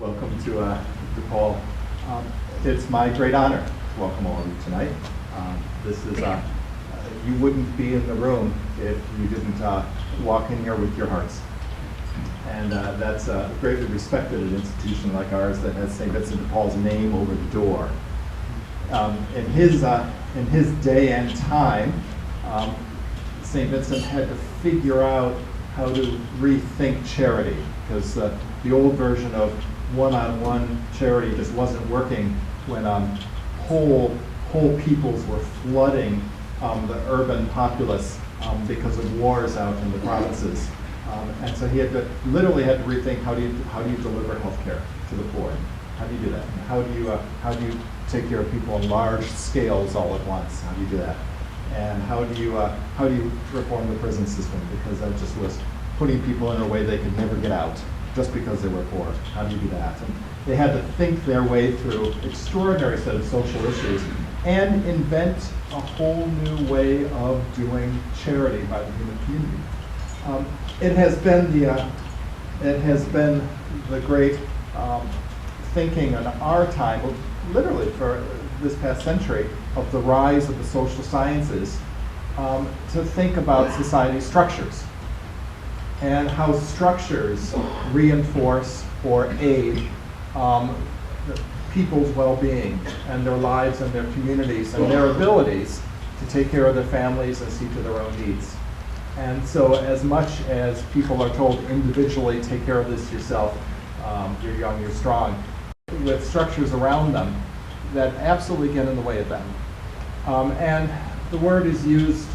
Welcome to DePaul. It's my great honor to welcome all of you tonight. This is, you wouldn't be in the room if you didn't walk in here with your hearts. And that's greatly respected at an institution like ours that has St. Vincent de Paul's name over the door. In his day and time, St. Vincent had to figure out how to rethink charity, because the old version of one-on-one charity just wasn't working when whole peoples were flooding the urban populace because of wars out in the provinces. And so he literally had to rethink how do you deliver healthcare to the poor? How do you do that? How do you take care of people on large scales all at once? How do you do that? And how do you reform the prison system? Because that just was putting people in a way they could never get out just because they were poor. How do you do that? And they had to think their way through extraordinary set of social issues and invent a whole new way of doing charity by the human community. It has been the great thinking in our time, literally for this past century, of the rise of the social sciences, to think about society structures and how structures reinforce or aid people's well-being and their lives and their communities and their abilities to take care of their families and see to their own needs. And so as much as people are told individually, take care of this yourself, you're young, you're strong, with structures around them that absolutely get in the way of them. And the word is used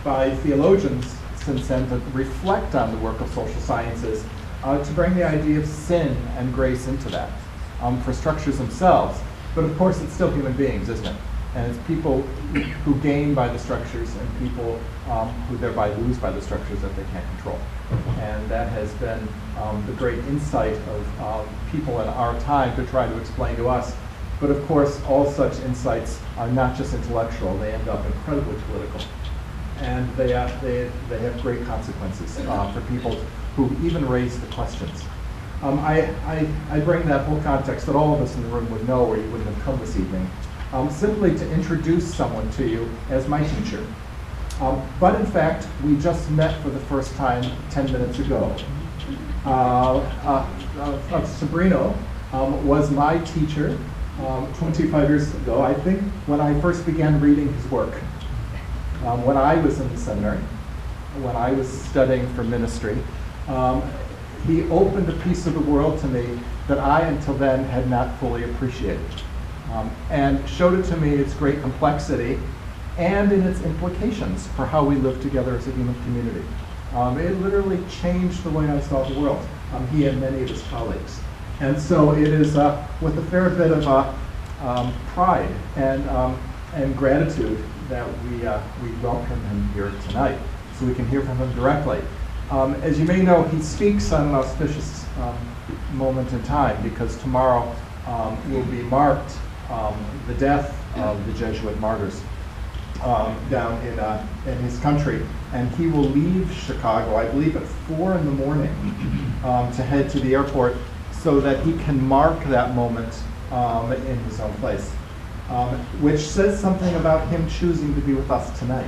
by theologians since then to reflect on the work of social sciences, to bring the idea of sin and grace into that for structures themselves. But of course, it's still human beings, isn't it? And it's people who gain by the structures and people who thereby lose by the structures that they can't control. And that has been the great insight of people in our time to try to explain to us. But of course, all such insights are not just intellectual, they end up incredibly political. And they have great consequences for people who even raise the questions. I bring that whole context that all of us in the room would know or you wouldn't have come this evening, simply to introduce someone to you as my teacher. But in fact, we just met for the first time 10 minutes ago. Sobrino was my teacher 25 years ago, I think, when I first began reading his work. When I was in the seminary, when I was studying for ministry, he opened a piece of the world to me that I, until then, had not fully appreciated. And showed it to me in its great complexity and in its implications for how we live together as a human community. It literally changed the way I saw the world, he and many of his colleagues. And so it is with a fair bit of pride and gratitude that we welcome him here tonight, so we can hear from him directly. As you may know, he speaks on an auspicious moment in time, because tomorrow will be marked the death of the Jesuit Martyrs down in his country. And he will leave Chicago, I believe at 4 in the morning, to head to the airport so that he can mark that moment in his own place, which says something about him choosing to be with us tonight.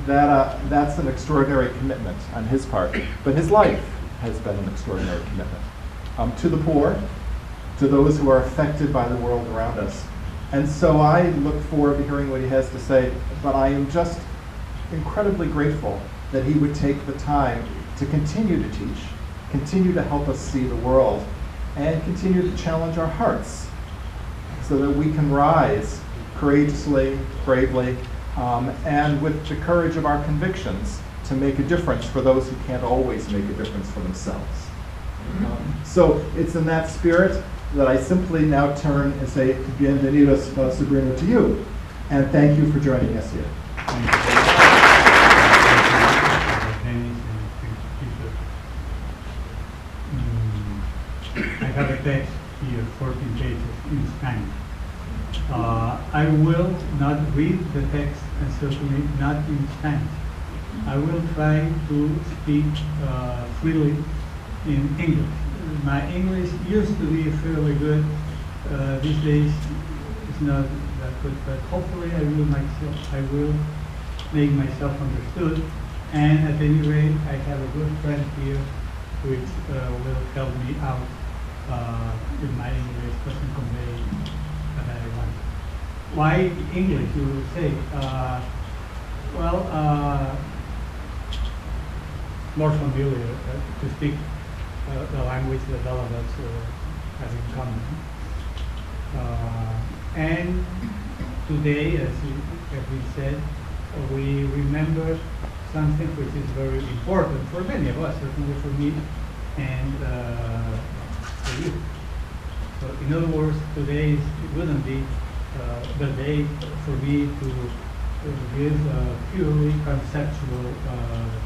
That's an extraordinary commitment on his part, but his life has been an extraordinary commitment to the poor, to those who are affected by the world around us. And so I look forward to hearing what he has to say, but I am just incredibly grateful that he would take the time to continue to teach, continue to help us see the world, and continue to challenge our hearts so that we can rise courageously, bravely, and with the courage of our convictions to make a difference for those who can't always make a difference for themselves. So it's in that spirit that I simply now turn and say, bienvenidos, Sobrino, to you. And thank you for joining us here. I have a text here, 14 pages in Spanish. I will not read the text, and certainly not in Spanish. I will try to speak freely in English. My English used to be fairly good. These days it's not that good, but hopefully I will make myself understood. And at any rate, I have a good friend here which will help me out if my English doesn't convey what I want. Why English, you will say? More familiar to speak the language that all of us have in common. And today, as we said, we remember something which is very important for many of us, certainly for me and for you. So in other words, today it wouldn't be the day for me to give a purely conceptual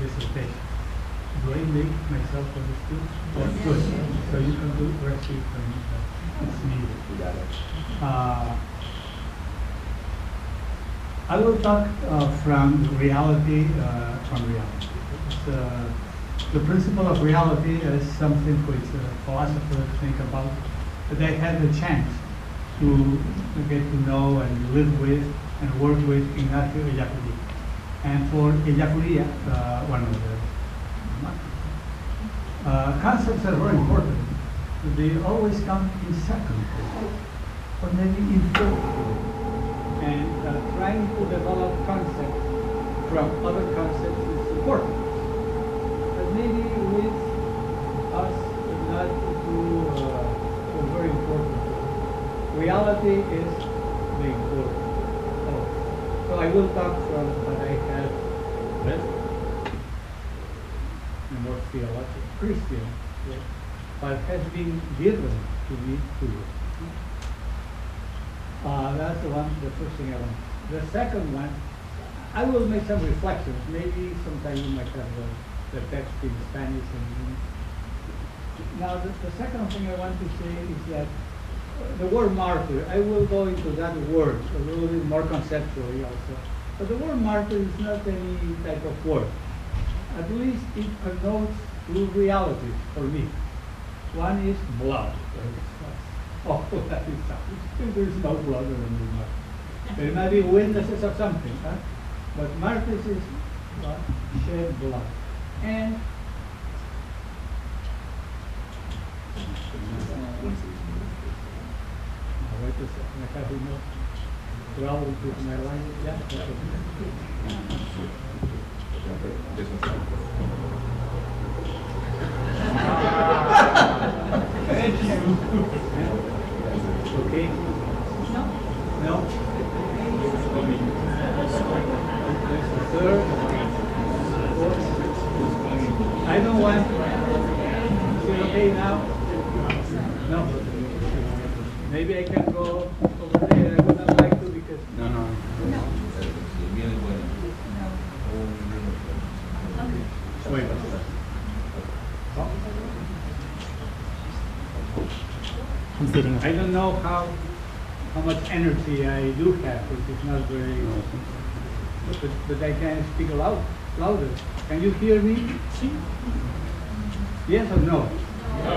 dissertation. Do I make myself understood? Yes. Good. So you can do the rest when it's needed. You got it. I will talk from reality. The principle of reality is something which philosophers think about, but I had the chance to get to know and live with and work with Ignacio Ellacuría. And for Ellacuría, one of the concepts are very important. They always come in second, or maybe in third. And trying to develop concepts from other concepts is important. But maybe with us, not very important. Reality is the important. So I will talk from what I have read, and more theological, Christian, but has been given to me too. That's the first thing I want. The second one, I will make some reflections. Maybe sometime you might have the text in Spanish. Now, the second thing I want to say is that the word martyr, I will go into that word a little bit more conceptually also. But the word martyr is not any type of word. At least it connotes two realities for me. One is blood. Oh, that is something. There is no blood in the martyr. There might be witnesses of something, huh? But martyrs is what? Shed blood. And wait a second, I have enough trouble with my language. Yeah. Okay. No. Third. Fourth. I don't want. Is it okay now? No. Maybe I can go over there. I would not like to because. No. Wait. I don't know how much energy I do have, which is not very, but I can speak louder. Can you hear me? Yes or no? No.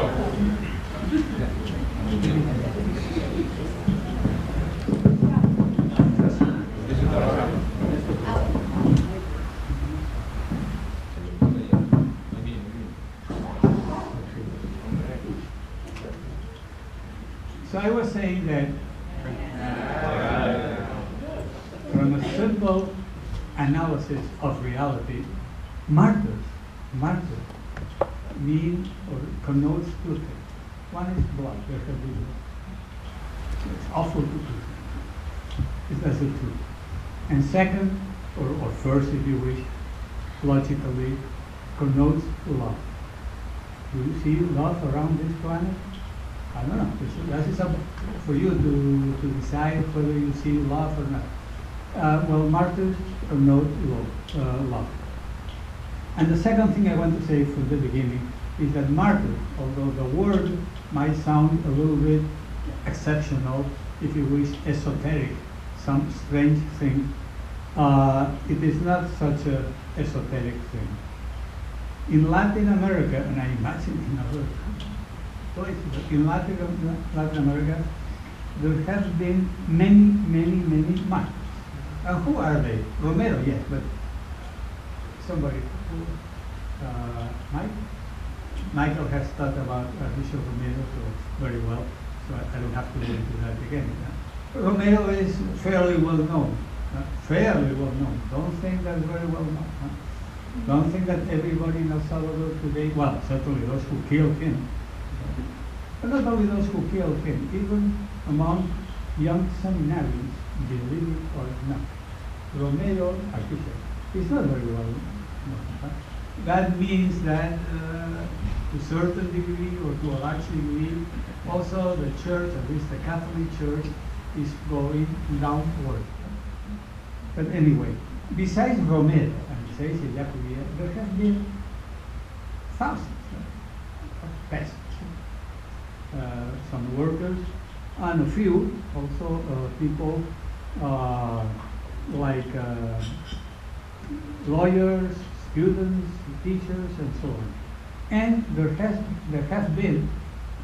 So I was saying that from a simple analysis of reality, martyrs mean or connotes two things. One is blood, there can be blood. It's awful to do. That's the truth. And second, or first if you wish, logically, connotes love. Do you see love around this planet? I don't know. That is up for you to decide whether you see love or not. Well, martyrs connote love. And the second thing I want to say from the beginning is that martyr, although the word might sound a little bit exceptional, if you wish, esoteric, some strange thing, it is not such an esoteric thing. In Latin America, and I imagine in other places, but in Latin America, there have been many martyrs. And who are they? Romero, yes, but somebody who, Michael has talked about Bishop Romero so very well, so I don't have to go into that again. Romero is fairly well known. Fairly well known. Don't think that's very well known. Don't think that everybody in El Salvador today, well, certainly those who killed him, but not only those who killed him, even among young seminarians, believe it or not, Romero, Archbishop, is not very well known. That means that to a certain degree or to a large degree, also the church, at least the Catholic Church, is going downward. But anyway, besides Romero and besides Jacobia, there have been thousands of peasants, some workers, and a few also people like lawyers, students, teachers, and so on. And there has been,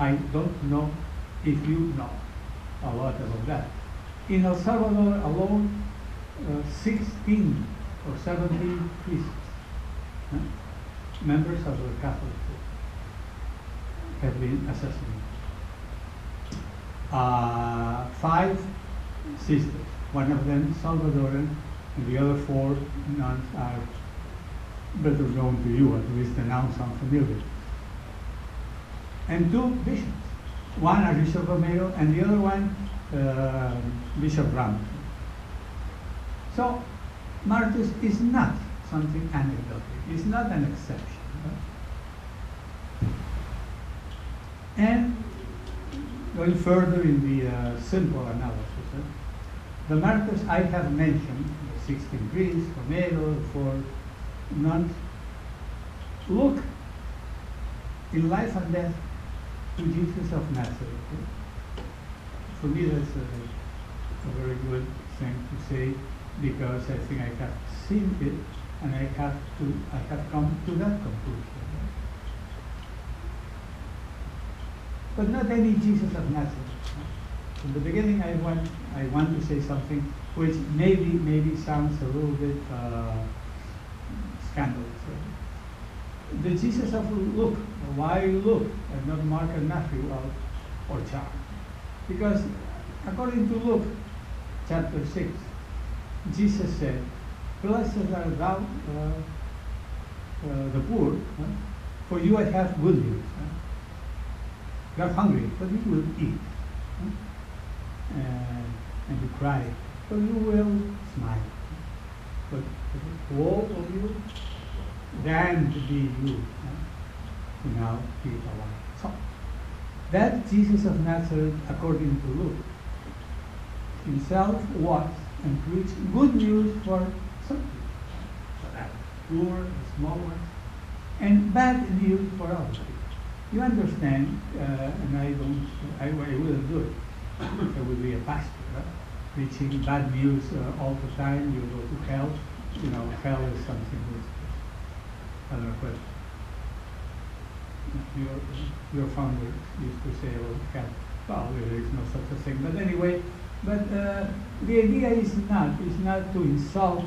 I don't know if you know a lot about that. In El Salvador alone, 16 or 17 priests, members of the Catholic Church, have been assassinated. 5 sisters, one of them Salvadoran, and the other 4 nuns are better known to you, at least the names sound familiar. And 2 bishops, one Archbishop Romero and the other one Bishop Ramos. So Martyrs is not something anecdotal, it's not an exception. And going further in the simple analysis, the martyrs I have mentioned, the 16 priests, Romero, the 4 nuns, look in life and death to Jesus of Nazareth. For me, that's a very good thing to say, because I think I have seen it, and I have come to that conclusion. But not any Jesus of Nazareth. In the beginning, I want to say something which maybe sounds a little bit scandalous. The Jesus of Luke. Why Luke and not Mark and Matthew or John? Because according to Luke, chapter 6, Jesus said, "Blessed are thou, the poor, for you I have good news. You are hungry, but you will eat. And you cry, but you will smile. But woe of you, damned be you, who now be alive." So, that Jesus of Nazareth, according to Luke, himself was and preached good news for some people, for that poor and small ones, and bad news for others. You understand, and I wouldn't do it. I would be a pastor, right? Preaching bad news all the time. You go to hell. You know, hell is something which I don't know what your founder used to say about hell. Well, there is no such a thing. But anyway, the idea is not to insult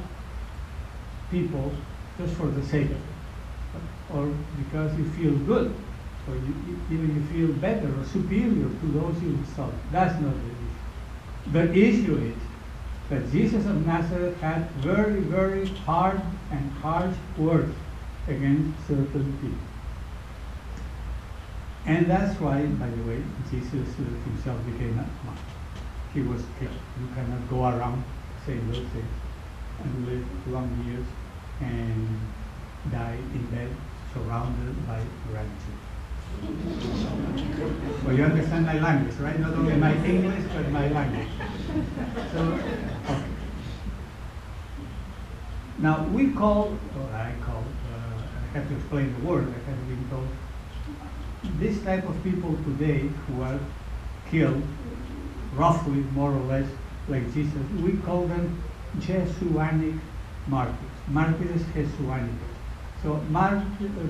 people just for the sake of it, or because you feel good, or even you feel better or superior to those you insult. That's not the issue. The issue is that Jesus of Nazareth had very, very hard and harsh words against certain people. And that's why, by the way, Jesus himself became a martyr. He was killed. You cannot go around saying those things and live long years and die in bed surrounded by gratitude. So you understand my language, right? Not only my English, but my language. So, okay. Now we call, or I have to explain the word, I have been told, this type of people today who are killed, roughly, more or less, like Jesus, we call them Jesuit Martyrs, Martyrs Jesuiticos. So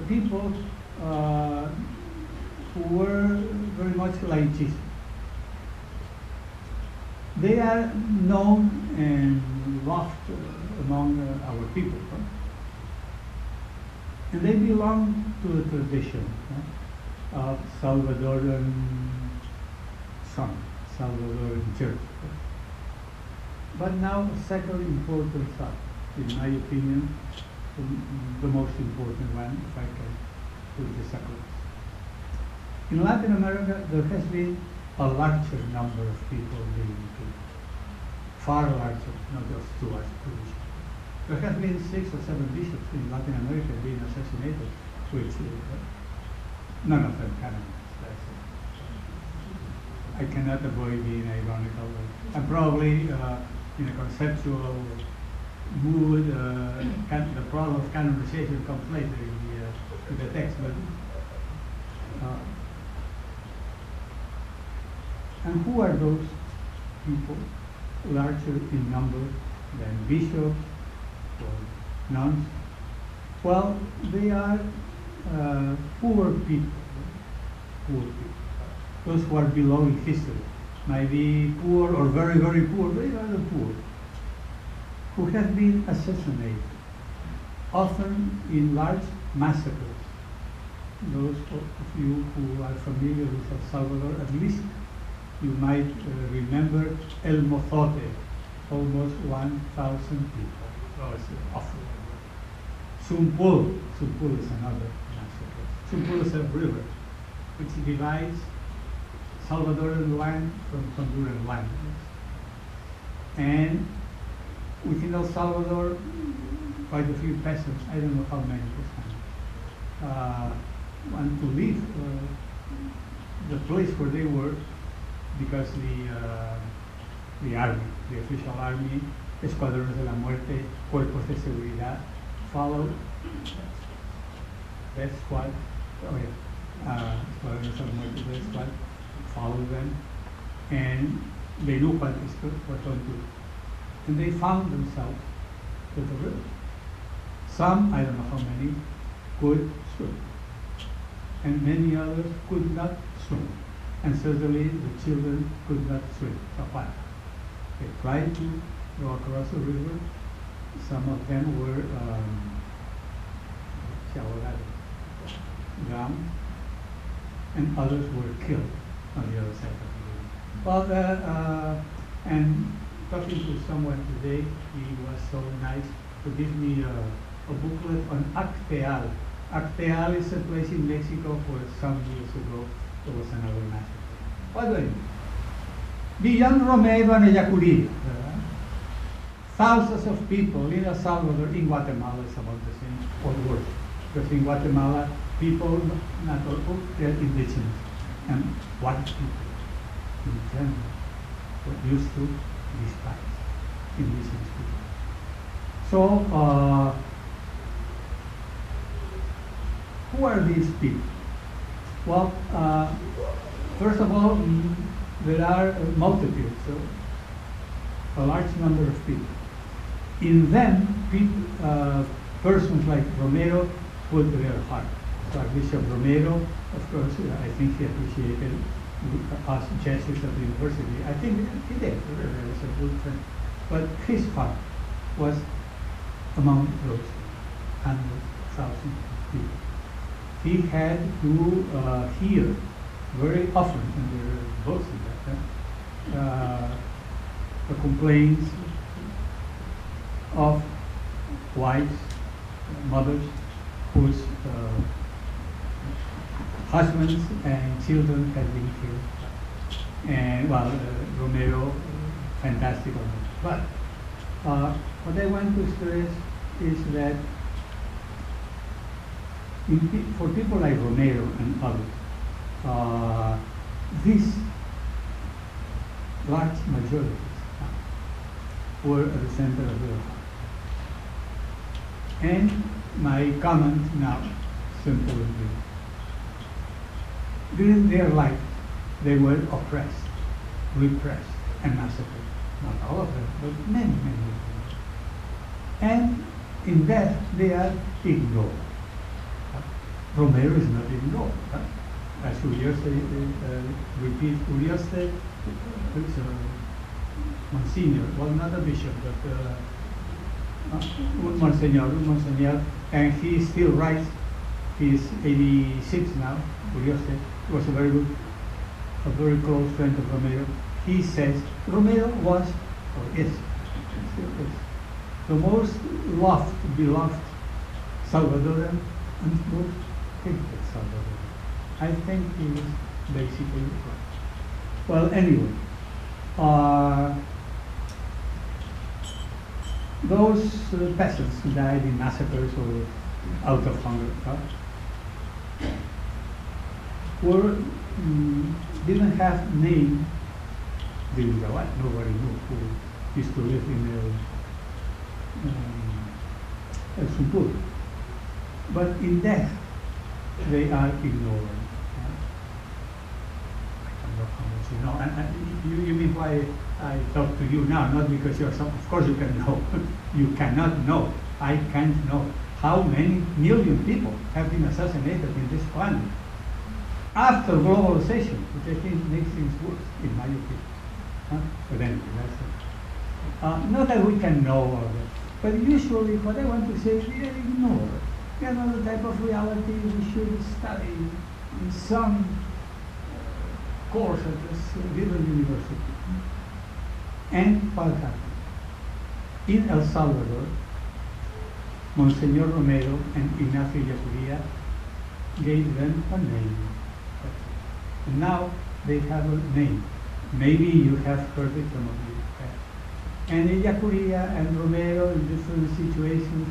people who were very much laicist. They are known and loved among our people. Huh? And they belong to the tradition of Salvadoran Church. But now a second important thought, in my opinion, the most important one, if I can put this across. In Latin America, there has been a larger number of people being killed. Far larger, not just two bishops. There have been 6 or 7 bishops in Latin America being assassinated, which none of them canonists. I cannot avoid being ironical. I'm probably in a conceptual mood. The problem of canonization comes later in the text, but and who are those people larger in number than bishops or nuns? Well, they are poor people. Those who are below in history, might be poor or very, very poor, they are the poor, who have been assassinated, often in large massacres. Those of you who are familiar with El Salvador, at least you might remember El Mozote, almost 1,000 people. Oh, it's awful. Sumpul is another massacre. Sumpul is a river which divides Salvadoran land from Honduran land. And within El Salvador, quite a few peasants, I don't know how many percent, want to leave the place where they were because the army, the official army, Escuadrones de la Muerte, Cuerpos de Seguridad, followed Death Squad, Escuadrones de la Muerte, Death Squad, followed them, and they knew what to do. And they found themselves with the river. Some, I don't know how many, could swim. And many others could not swim. And certainly the children could not swim. So what? They tried to go across the river. Some of them were drowned, and others were killed on the other side of the river. Well, and talking to someone today, he was so nice to give me a booklet on Acteal. Acteal is a place in Mexico where some years ago there was another massacre. What do I mean? Beyond Romero and Ayacucho, thousands of people in El Salvador, in Guatemala is about the same, or worse. Because in Guatemala, people, not all, they're indigenous. And white people, in general, were used to despise indigenous people. So, who are these people? Well, first of all, there are multitudes, so a large number of people. In them, persons like Romero put their heart. So Bishop Romero, of course, I think he appreciated us Jesuits at the university. I think he did, really, was a good friend. But his heart was among those 100,000 people. He had to hear very often in their books the complaints of wives, mothers, whose husbands and children had been killed. And well, Romero, fantastic on it. But what I want to stress is that for people like Romero and others, these large majorities were at the center of their heart. And my comment now, simple and brief. During their life, they were oppressed, repressed, and massacred. Not all of them, but many, many of them. And in death, they are ignored. Romero is not involved. Huh? As Urioste repeats, Urioste is a Monsignor, well, not a bishop, but Monsignor, and he still writes. He's 86 now. Urioste was a very close friend of Romero. He says Romero was, or is, the most beloved Salvadoran and most hated Salvadoran. I think he was basically right. Well, anyway, those peasants who died in massacres or out of hunger didn't have name during the war. Nobody knew who used to live in El Sumpur. But in death, they are ignored. I don't know how much you know. You mean why I talk to you now? Not because you're some. Of course you can know. You cannot know. I can't know how many million people have been assassinated in this planet after globalization, which I think makes things worse, in my opinion. But anyway, that's it. Not that we can know all that, but usually what I want to say is we ignore. The type of reality we should study in some course at this given university. And what happened? In El Salvador, Monsignor Romero and Ignacio Yacuria gave them a name. And now they have a name. Maybe you have heard it, some of you have. And Yacuria and Romero, in different situations,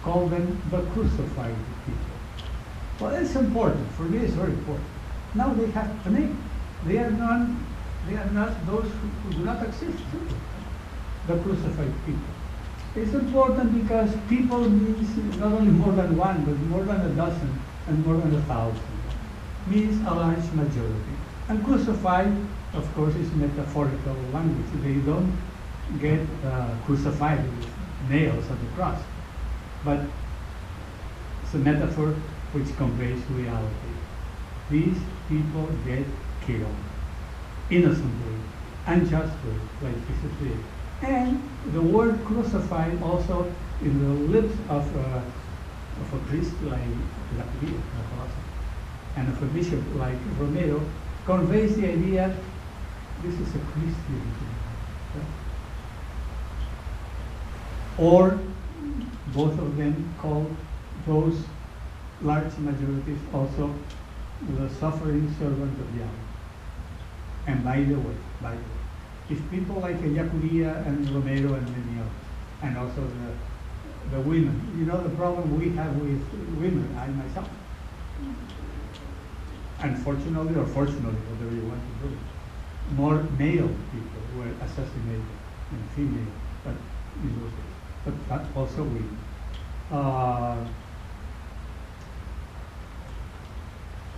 call them the crucified people. Well, it's important. For me, it's very important. Now they have a name. They are not those who do not exist. The crucified people. It's important because people means not only more than one, but more than a dozen and more than 1,000. Means a large majority. And crucified, of course, is metaphorical language. They don't get crucified with nails at the cross. But it's a metaphor which conveys reality. These people get killed innocently, unjustly, like Jesus did. And the word crucified also in the lips of a priest like Yacuria and of a bishop like Romero conveys the idea this is a Christian thing. Or both of them call those large majorities also the suffering servant of Yahweh. And by the way, if people like Yacuria and Romero and many others, and also the women, the problem we have with women, I myself, unfortunately or fortunately, whatever you want to do, more male people were assassinated than female, but in those days, but also women.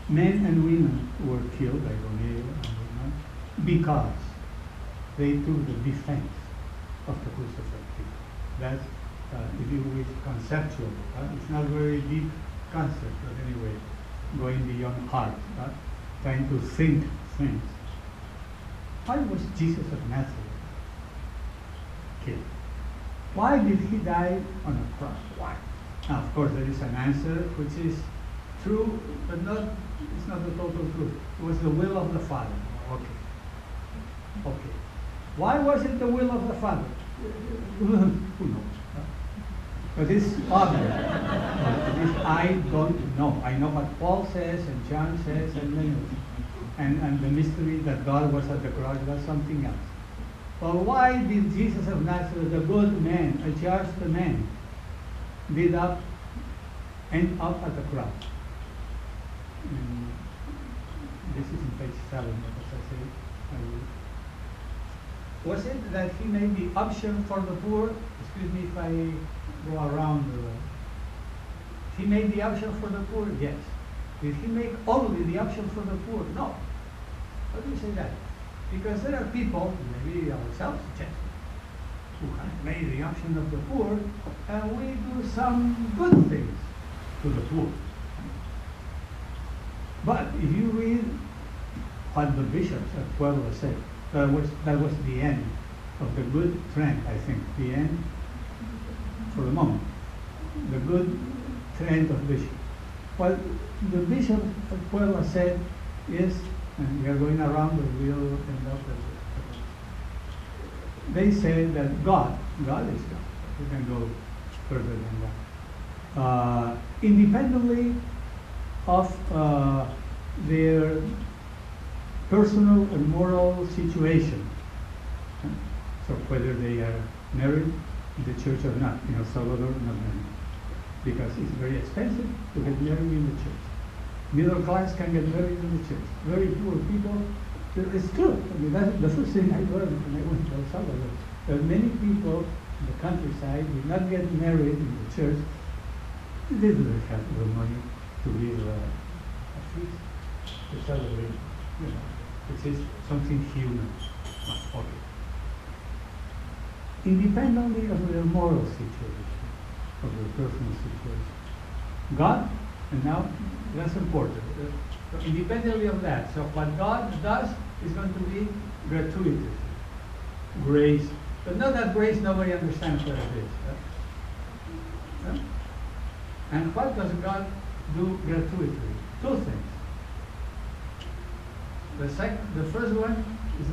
Men and women were killed by Romero and whatnot because they took the defense of the crucified people. That's, if you wish, conceptual. It's not a very deep concept, but anyway, going beyond heart, trying to think things. Why was Jesus of Nazareth killed? Why did he die on a cross? Why? Now, of course, there is an answer which is true, but it's not the total truth. It was the will of the Father. Okay. Why was it the will of the Father? Who knows? But it's obvious. I don't know. I know what Paul says and John says and many others. And the mystery that God was at the cross was something else. But why did Jesus of Nazareth, a good man, a just man, end up at the cross? This is in page 7, as I say. Was it that he made the option for the poor? Excuse me if I go around. He made the option for the poor? Yes. Did he make only the option for the poor? No. How do you say that? Because there are people, maybe ourselves, who have made the option of the poor, and we do some good things to the poor. But if you read what the bishops of Puebla said, that was the end of the good trend, I think, the end, for the moment, the good trend of bishops. What the bishop of Puebla said is, and we are going around, but we'll end up with it. They say that God is God. We can go further than that. Independently of their personal and moral situation, so whether they are married in the church or not, Salvador, not married, because it's very expensive to get married in the church. Middle class can get married in the church. Very poor people, it's true. I mean, that's the first thing I learned when I went to El Salvador. That many people in the countryside did not get married in the church. They didn't have the money to give a feast, to celebrate, which is something human. Okay. Independently of their moral situation, of their personal situation. God, and now that's important. So independently of that, so what God does is going to be gratuitous, grace, but not that grace nobody understands what it is. Huh? And what does God do gratuitously? Two things. The first one is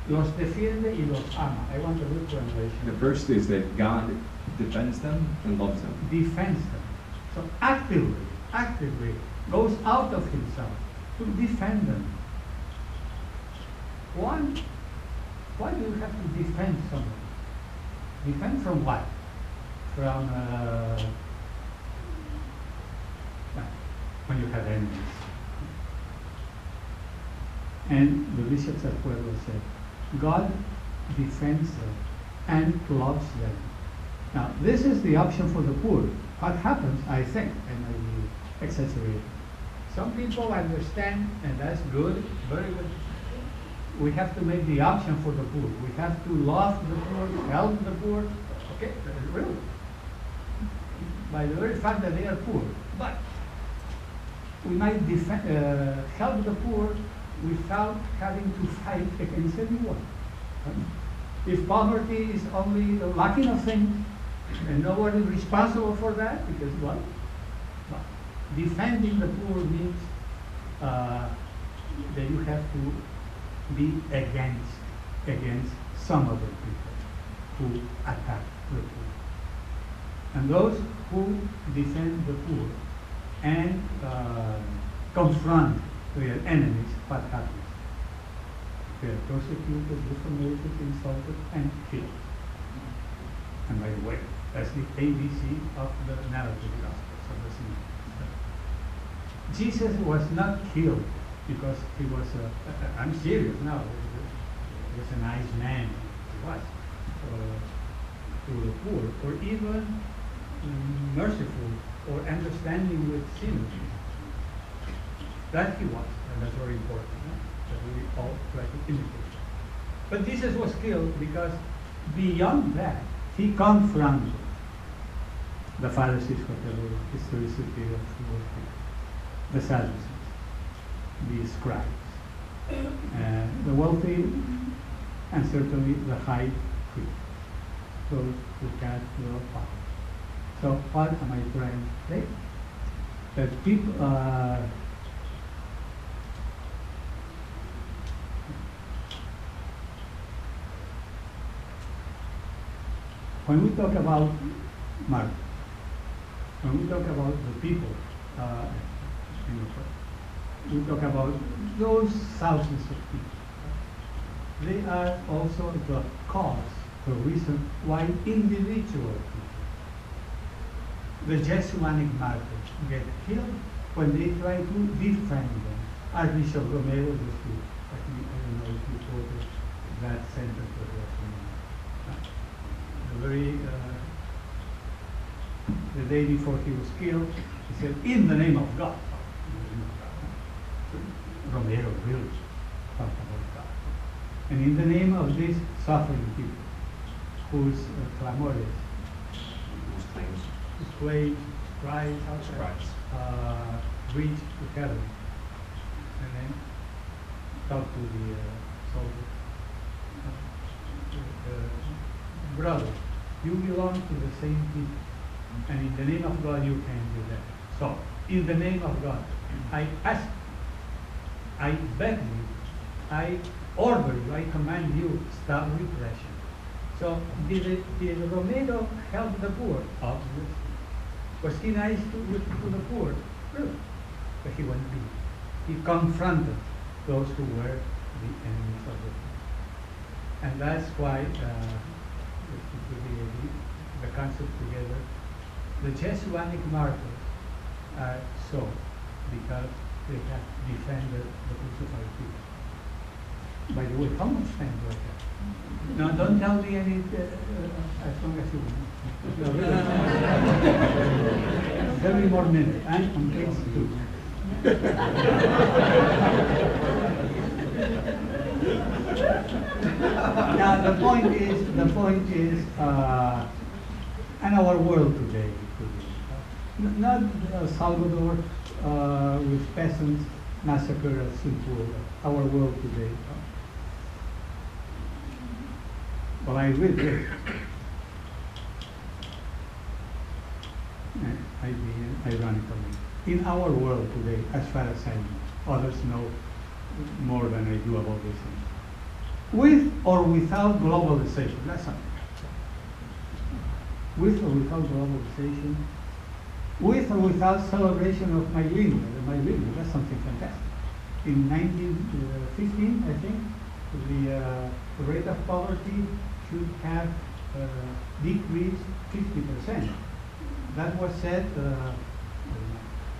los defiende y los ama. I want a good translation. The first is that God defends them and loves them. Defends them. So actively goes out of himself to defend them. Why do you have to defend someone? Defend from what? From when you have enemies. And the bishops of Puebla said, God defends them and loves them. Now, this is the option for the poor. What happens, I think, and I will exaggerate, some people understand, and that's good, very good. We have to make the option for the poor. We have to love the poor, help the poor. Okay, really. By the very fact that they are poor. But we might help the poor without having to fight against anyone. If poverty is only the lacking of things, and nobody is responsible for that, because what? Well, defending the poor means that you have to be against some other people who attack the poor. And those who defend the poor and confront their enemies, what happens? They are persecuted, defamated, insulted, and killed. And by the way, that's the ABC of the narrative gospels of the Synod. Jesus was not killed because he was I'm serious now, he was a nice man, he was, to the poor, or even merciful or understanding with sinners. That he was, and that's very important, that we all try to imitate. But Jesus was killed because beyond that, he confronted the Pharisees, whatever historicity of the Sadducees, the scribes, the wealthy, and certainly the high priest, those who had no power. So what am I trying to say? That people when we talk about martyrs, when we talk about the people, we talk about those thousands of people. They are also the cause, the reason why individual people, the Jesuit Martyrs, get killed when they try to defend them. Archbishop Romero, I don't know if you quoted that sentence of the day before he was killed, he said, "In the name of God." Romero really talked about God. And in the name of these suffering people, whose clamores, whose claims, cries, bridge to heaven, and then talk to the soldier. Brother, you belong to the same people, and in the name of God you can do that. So, in the name of God, I ask, I beg you, I order you, I command you, stop repression. So, did Romero help the poor? Obviously. Was he nice to the poor? Really. But he went deep. He confronted those who were the enemies of the poor. And that's why, to put the concept together, the Jesuit Martyrs are so, because they have defended the crucified people. By the way, how much time do I have? No, don't tell me any, as long as you want. No, really. 30 more minutes. I'm on page 2. Now the point is, in our world today, not Salvador with peasants massacre as simple. Our world today. Well, I read it. I mean, ironically, in our world today, as far as I know, others know more than I do about these things. With or without globalization, that's something. With or without globalization, with or without celebration of my lineage, that's something fantastic. In 1915, I think, the rate of poverty should have decreased 50%. That was said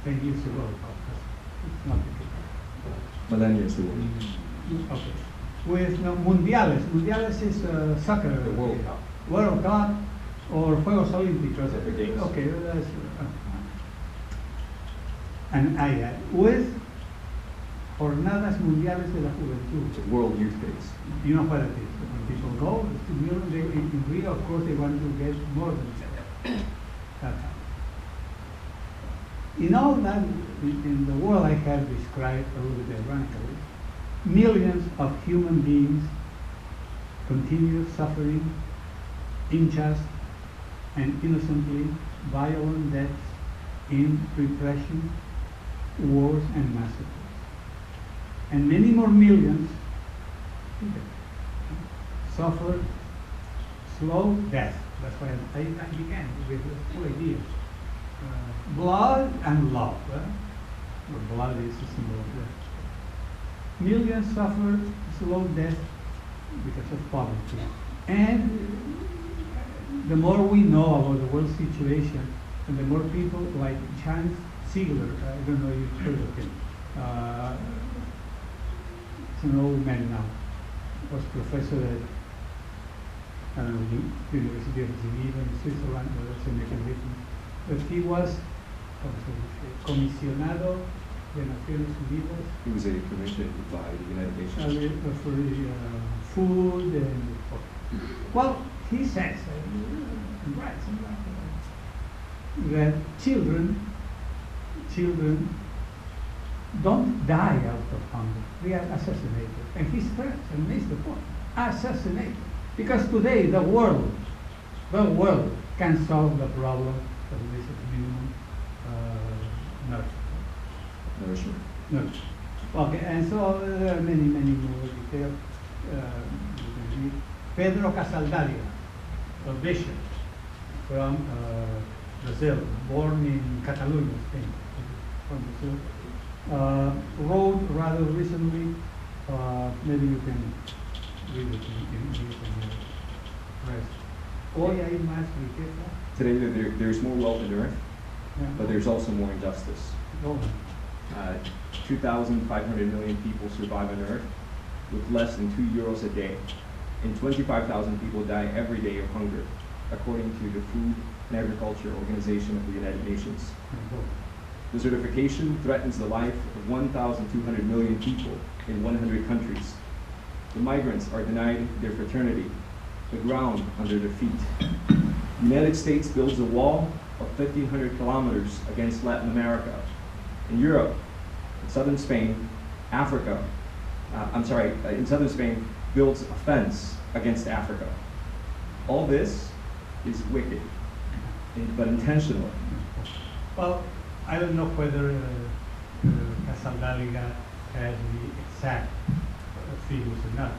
10 years ago. It's not the case. Millennia ago. Okay. With mundiales. Mundiales is soccer. The World Cup. World Cup or Juegos Olímpicos. Games. Okay, that's, and I add, with Jornadas Mundiales de la Juventud. It's a World Youth Days. You know what it is. When people go to Europe, in Rio, of course, they want to get more than that. In all that, in the world I have described a little bit ironically, millions of human beings continue suffering unjust and innocently violent deaths in repression, wars, and massacres. And many more millions suffer slow death. That's why I began with 2 ideas. Blood and love. Well, blood is a symbol of death. Millions suffer slow death because of poverty. And the more we know about the world situation, and the more people like Jon Sobrino, I don't know if you've heard of him. It's an old man now. Was professor at Universidad in Switzerland, or that's a mechanism. But he was comisionado de Naciones Unidas. He was commissioned by the United Nations. For food and, well, he says, that children don't die out of hunger. They are assassinated. And he stressed and makes the point, assassinated. Because today the world can solve the problem of this minimum Nourishment. nourishment. Okay, and so there are many more details. Pedro Casarella, a bishop from Brazil, born in Catalonia, Spain, from Brazil, wrote rather recently, maybe you can read it in press. Hoy hay más riqueza. Today there's more wealth on earth, Yeah. but there's also more injustice. Oh. 2,500 million people survive on earth with less than €2 a day, and 25,000 people die every day of hunger, according to the Food and Agriculture Organization of the United Nations. Desertification threatens the life of 1,200 million people in 100 countries. The migrants are denied their fraternity, the ground under their feet. The United States builds a wall of 1,500 kilometers against Latin America. In Europe, in southern Spain, in southern Spain, builds a fence against Africa. All this is wicked, but intentional. Well, I don't know whether Casarella has the exact figures or not,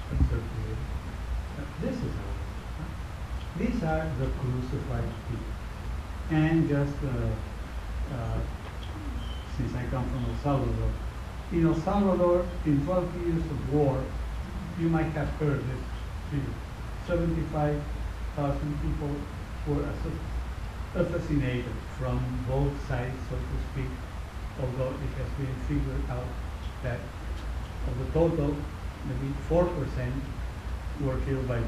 but certainly this is how it is. These are the crucified people. And just since I come from El Salvador, in El Salvador, in 12 years of war, you might have heard this figure. 75,000 people were assassinated from both sides, so to speak, although it has been figured out that of the total, maybe 4% were killed by the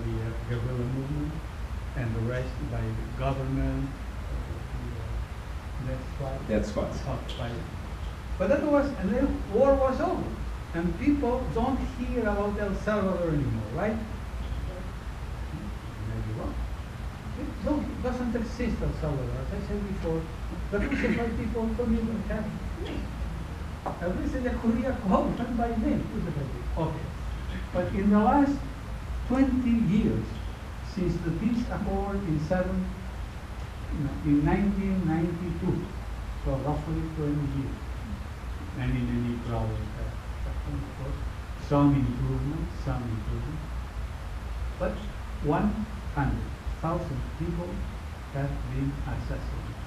guerrilla movement, and the rest by the government, Death squads. But that was, and then war was over, and people don't hear about El Salvador anymore, right? Maybe wrong. It doesn't exist El Salvador. As I said before, the crucified people don't even have names. At least in the Korea called them by name. Okay. But in the last 20 years, since the peace accord in 1992, so roughly 20 years, many problems have happened, of course. Some improvement, but 100,000 people have been assassinated.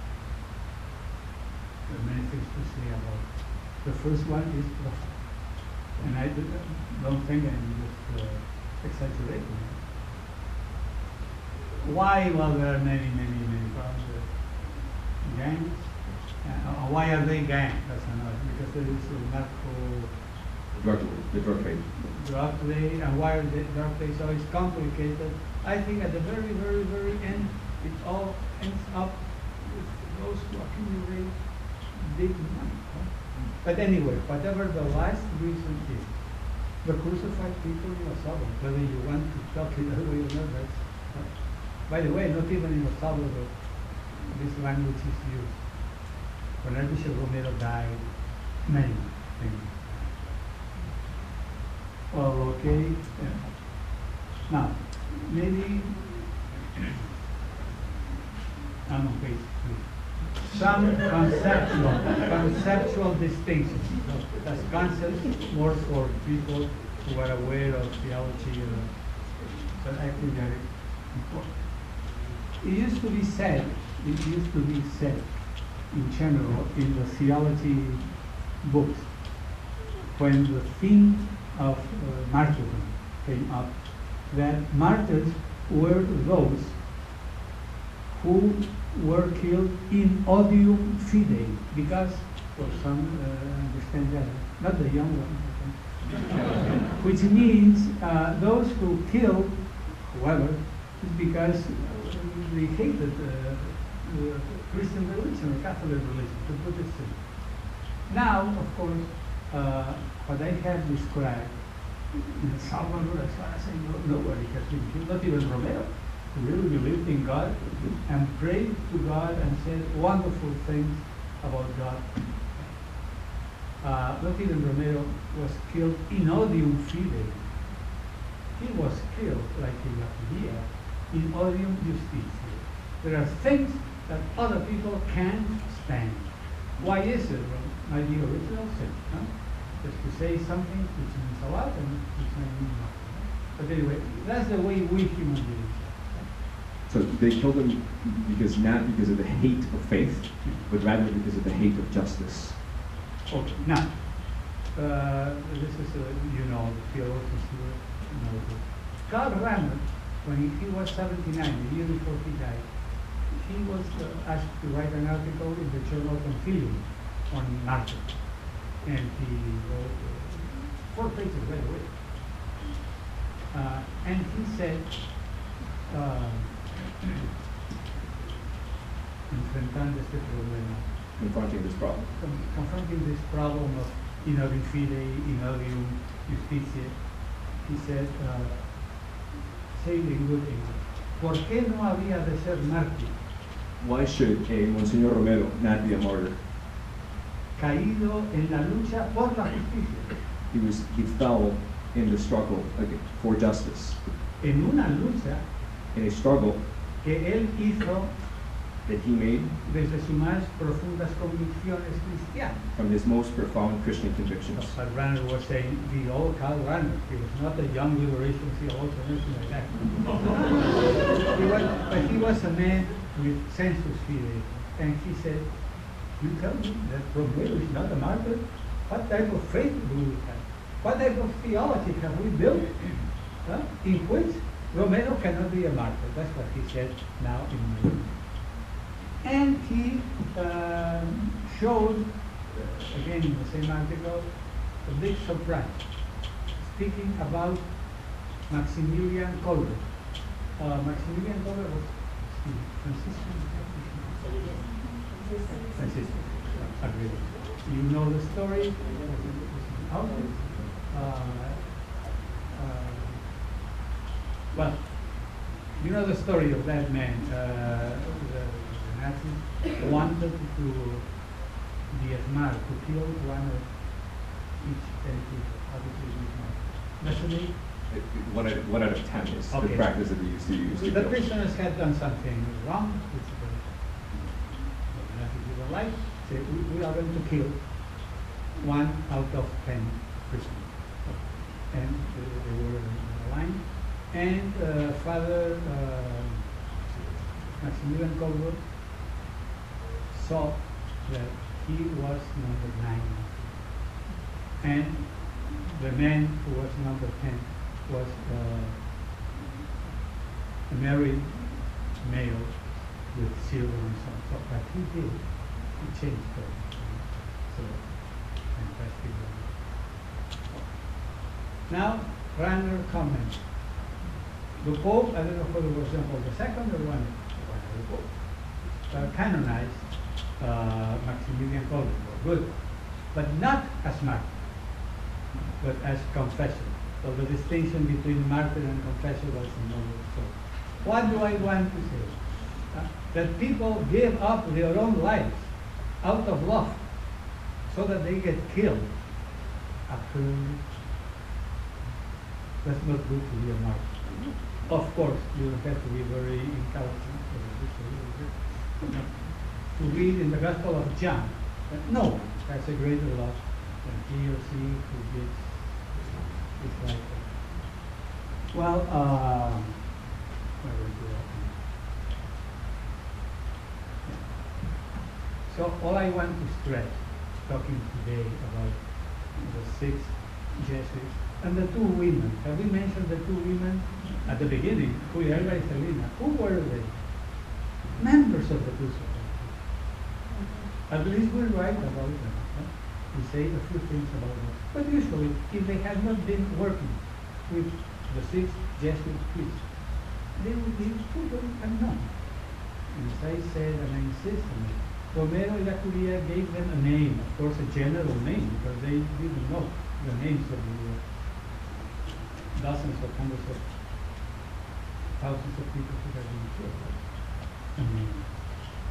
There are many things to say about it. The first one is prophet. And I don't think I'm just exaggerating. Why? Well, there are many problems. Gangs. Why are they gangs? That's another. Because there is The drug trade. Drug trade, and why are the drug trade so it's complicated? I think at the very end, it all ends up with those who accumulate big money. Huh? But anyway, whatever the last reason is, the crucified people in El Salvador, whether you want to talk it that way or not, that's, by the way, not even in El Salvador, this language is used. When Archbishop Romero died, many things. Well, okay. Yeah. Now, maybe I'm on page 3. Some conceptual distinctions. As concepts, more for people who are aware of theology, but I think that is important. It used to be said in general in the theology books, when the theme of martyrdom came up, that martyrs were those who were killed in odium fidei, because, for some understand that, not the young ones, which means those who killed whoever is because they hated the Christian religion, or Catholic religion, to put it simply. Now, of course, what I have described in El Salvador, as far as I know, nobody has been killed, not even Romero, who really believed in God and prayed to God and said wonderful things about God. Not even Romero was killed in odium fidei. He was killed, like in La Judea, in odium justitia. There are things that other people can't stand. Why is it? Well, might be original sin. Huh? Just to say something which means a lot and which might mean nothing. But anyway, that's the way we human beings are. So they killed him not because of the hate of faith, but rather because of the hate of justice. Okay, now, this is, the theologians here know this. Karl Rahner, when he was 79, the year before he died, he was asked to write an article in the journal Concilium on martyrdom. And he wrote 4 pages right away. And he said, Confronting this problem. Confronting this problem of in odium fidei, in odium justitia, he said, saying in good English, ¿por qué no había de ser mártir? Why should a Monsignor Romero not be a martyr? caído en la lucha por la justicia. He fell in the struggle for justice, En una lucha in a struggle que él hizo that he made desde sus más profundas convicciones cristianas. from his most profound Christian convictions. But Ranner was saying, the old Karl Ranner, he was not a young liberation theologian or anything like that. But he was a man with sensus fidei. And he said, you tell me that Romero is not a martyr? What type of faith do we have? What type of theology have we built in which Romero cannot be a martyr? That's what he said now in my room. And he showed, again in the same article, a big surprise, speaking about Maximilian Kolbe. Maximilian Kolbe was Franciscan. Franciscan. You know the story. Well, you know the story of that man. The Nazis wanted to diezmar, to kill one of each 10 people. Obviously, not. One out of 10 is Okay. the practice that they used to use. The prisoners had done something wrong, which the Nazis didn't like. Say, we are going to kill 1 out of 10 prisoners. And they were in the line. And Father Maximilian Kolbe saw that he was number 9. And the man who was number 10 was a married male with silver and so on. So, but he did. He changed her. So, fantastic. Now, Ranner comments. The Pope, I don't know whether it was John Paul II or one of the Pope, canonized Maximilian Kolbe. Good. But not as martyr, but as confessor. So the distinction between martyr and confessor was another. So what do I want to say? That people give up their own lives out of love so that they get killed. Absolutely. That's not good to be a martyr. Of course, you have to be very intelligent to read in the Gospel of John that no one has a greater love than he or she who gives his life. Well, where was it? So all I want to stress, talking today about the 6 Jesuits and the 2 women. Have we mentioned the 2 women at the beginning? Juliana and Selena. Who were they? Members of the 2 societies. At least we write about them. We say a few things about them. But usually, if they had not been working with the 6 Jesuit priests, they would be totally unknown. And as I said, and I insist on it, Romero y la Curia gave them a name, of course a general name, because they didn't know the names of the dozens or hundreds of thousands of people who have been killed. I mean,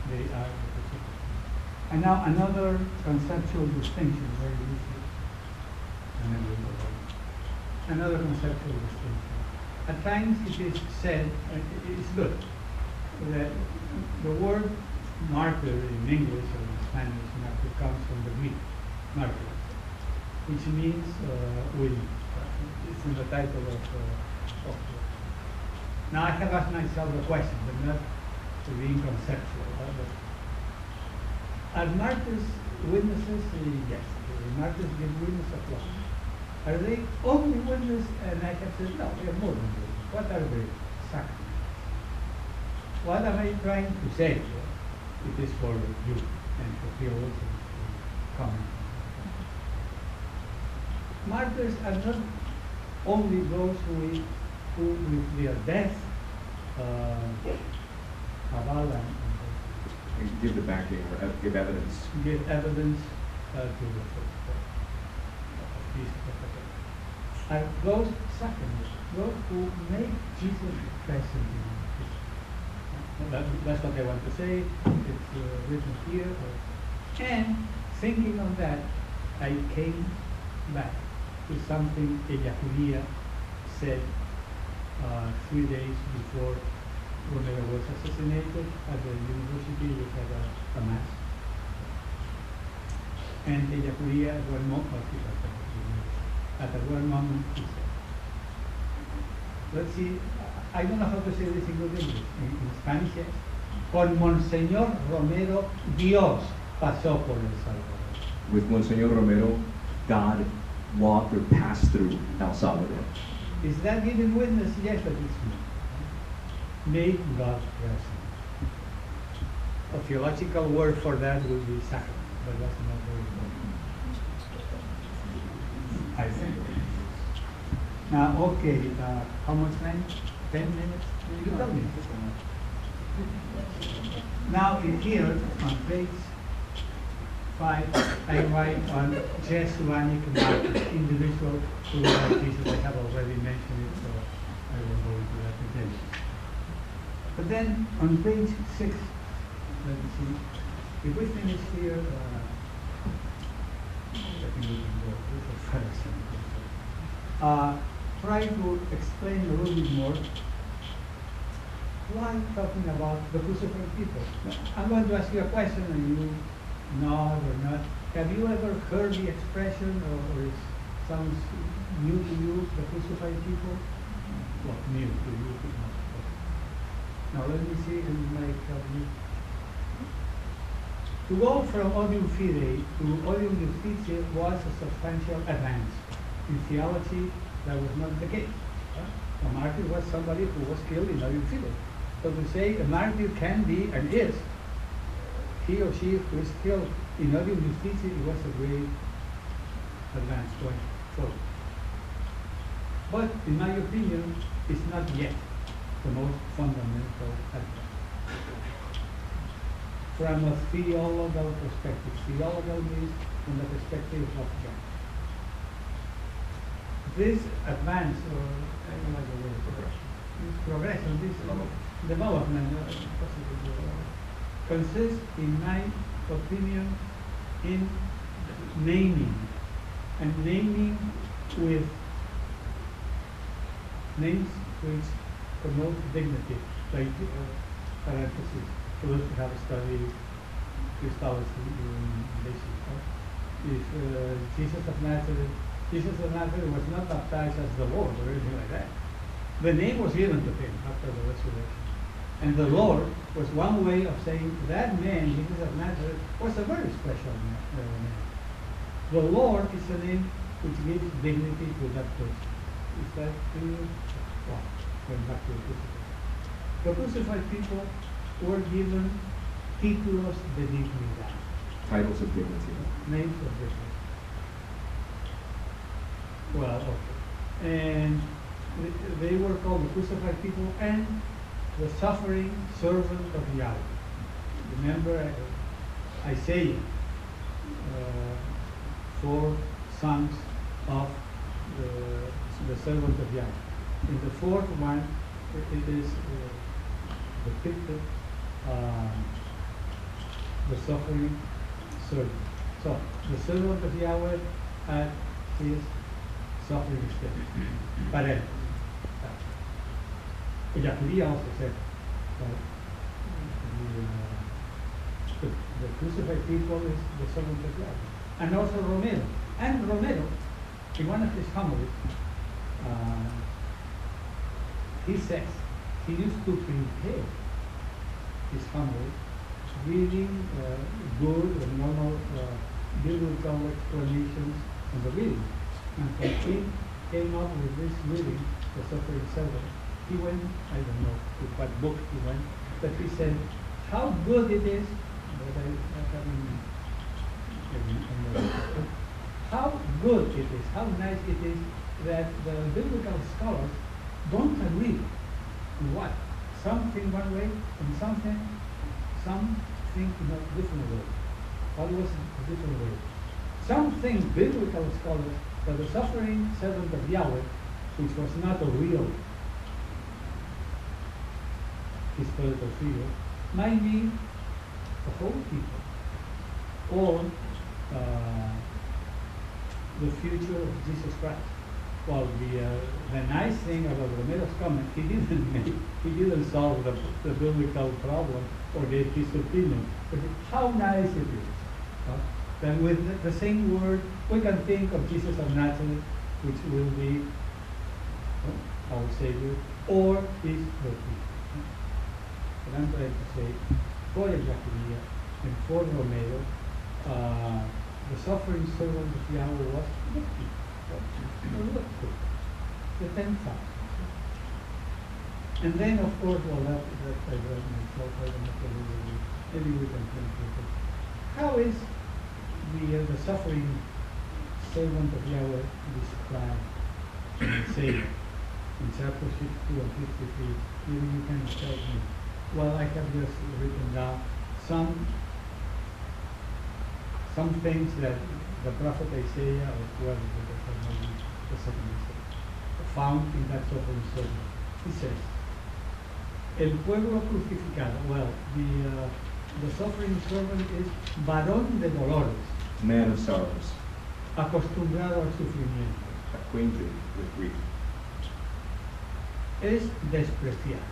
they are the recipients. And now another conceptual distinction, very easy. And then we'll go on. Another conceptual distinction. At times it is said, it's good, that the word martyr in English or in Spanish, martyr comes from the Greek, martyr, which means willing. It's in the title of Now I have asked myself the question, but not to be conceptual. Are martyrs witnesses? Yes. Martyrs give witness of love. Are they only witness? And I have said, no, they are more than witness. What are the sacraments? What am I trying to say? It is for you and for theologians to comment. Martyrs are not only those who with their death aval And give the backing or give evidence. give evidence to the faith of Jesus. Are those sacraments, those who make Jesus present in our history. That's what I want to say. It's written here. And thinking on that, I came back to something Ella Julia said 3 days before Romero was assassinated at the university. We had a mass. And Ella Julia at one moment, he said, let's see, I don't know how to say this in good English. In Spanish, yes. Con Monsignor Romero, Dios pasó por El Salvador. With Monsignor Romero, God walked or passed through El Salvador. Is that giving witness? Yes, but it's not. Made God present. A theological word for that would be sacrament, but that's not very important. I think. Now, okay, how much time? 10 minutes? You tell me. Now, in here, on page 5, I write on Jesuit Martyrs, individual who are Jesus. I have already mentioned it, so I will go into that again. But then, on page 6, let me see, if we finish here, I think we can go first. Try to explain a little bit more why talking about the crucified people. I'm going to ask you a question and you nod or not. Have you ever heard the expression, or it sounds new to you, the crucified people? Well, new to you. Now let me see and might help you. To go from odium fidei to odium justitia was a substantial advance. In theology, that was not the case. A martyr was somebody who was killed in odium fidei. So to say a martyr can be and is he or she who is killed in odium justitia, it was a great advance going forward. But in my opinion, it's not yet the most fundamental advance. From a theological perspective, theological means from the perspective of God. This advance, or I don't like the word progression, this development, consists, in my opinion, in naming, and naming with names which promote dignity, like parentheses, for those who have studied Christology in basic. If Jesus of Nazareth was not baptized as the Lord or anything like that. The name was given to him after the resurrection. And the Lord was one way of saying that man, Jesus of Nazareth, was a very special name. The Lord is a name which gives dignity to that person. Is that clear? Well, going back to the crucified. The crucified people were given títulos de dignidad. Titles of dignity. Names of dignity. Well, okay. And they were called the crucified people and the suffering servant of Yahweh. Remember Isaiah, 4 sons of the servant of Yahweh. In the fourth one, it is depicted the suffering servant. So the servant of Yahweh had his suffering state. Parenthesis. Ella also said that the crucified people is the servant of Yahweh. And also Romero. And Romero, in one of his homilies, he says he used to prepare his homily reading good and normal biblical explanations on the reading. And when he came up with this reading, the suffering servant, he went, I don't know to what book he went, but he said how good it is, how good it is, how nice it is that the biblical scholars don't agree on what. Some think one way and some think in a different way. Always a different way. Some think biblical scholars that the suffering servant of Yahweh, which was not a real historical figure, might mean the whole people, or a the future of Jesus Christ. Well, the nice thing about Romero's comment, he didn't solve the biblical problem or gave his opinion. But how nice it is that with the same word we can think of Jesus of Nazareth, which will be our Savior, or his refuge. But I'm trying to say, for Jacqueline and for Romero, the suffering servant of Yahweh was looking. The 10,000. And then, of course, well, that I read myself, I don't know, maybe we can think of it. How is the suffering servant of Yahweh described in the Savior in chapter 62 and 53? Maybe you can tell me. Well, I have just written down some things that the prophet Isaiah, or whoever the second Isaiah, found in that suffering servant. He says, El pueblo crucificado. Well, the suffering servant is varón de dolores, Man of sorrows, acostumbrado al sufrimiento. acquainted with grief. Es despreciado,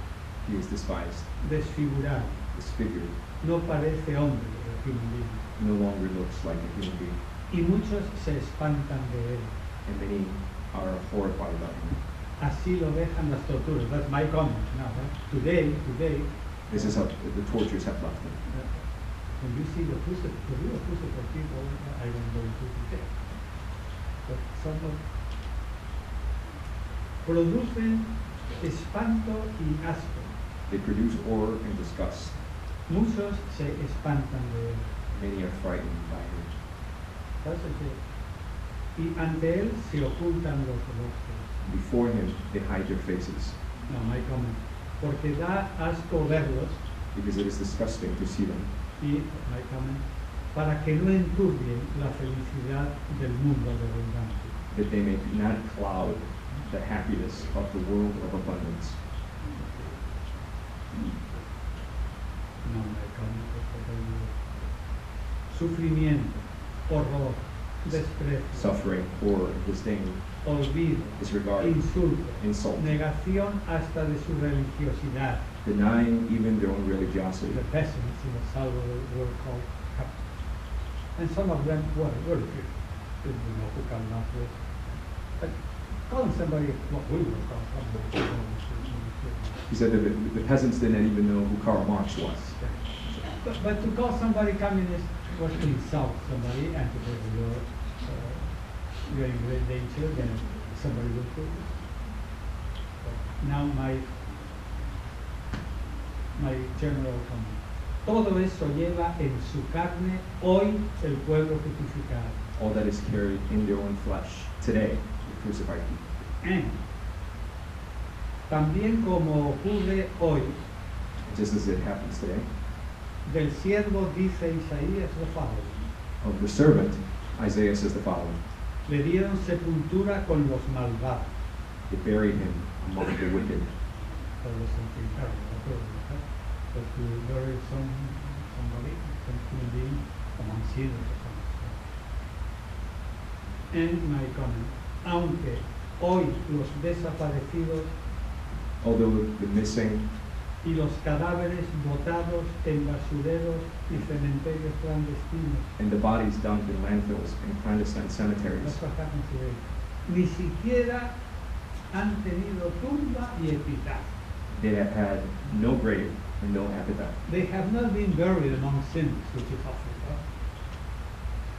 He is despised, desfigurado, disfigured, no parece hombre de humanismo. no longer looks like a human being, Y muchos se espantan de él. and many are horrified about him. Así lo dejan las torturas. That's my comment now. Today, This is how the tortures have left him. when you see the real crucified people, I don't go into detail. But some of producen espanto y asco. They produce horror and disgust. Muchos se espantan de él. Many are frightened by him. Entonces, y ante él se ocultan los rostros. Before him, they hide their faces, No, my comment. Porque da asco verlos, because it is disgusting to see them, y my comment, para que no enturbien la felicidad del mundo de abundancia. that they may not cloud the happiness of the world of abundance. No, my comment, sufrimiento, horror, desprecio, Suffering, horror, disdain, olvido, disregard, insulto, insult, negación hasta de su religiosidad. denying even their own religiosity. The peasants in Salvador were called captives. And some of them were very few. Didn't know who come up with. But calling somebody, what we would call somebody. He said that the peasants didn't even know who Karl Marx was. But to call somebody communist was to insult somebody and to say you're in great danger, then somebody will prove it. Now my general comment. Todo eso lleva en su carne hoy el pueblo crucificado. All that is carried in their own flesh today, the crucified people. And también como ocurre hoy, Just as it happens today. del siervo dice Isaías lo following. Of the servant, Isaiah says the following: Le dieron sepultura con los malvados. They buried him among the wicked. That was something terrible. But to bury somebody, some human being, among sinners or something. And my comment, aunque hoy los desaparecidos Although the missing y los cadáveres botados en basureros y cementerios clandestinos, and the bodies dumped in landfills and clandestine cemeteries, that's what happens today, ni siquiera han tenido tumba y epitafio. they have had no grave and no epitaph. They have not been buried among sinners, which is awful.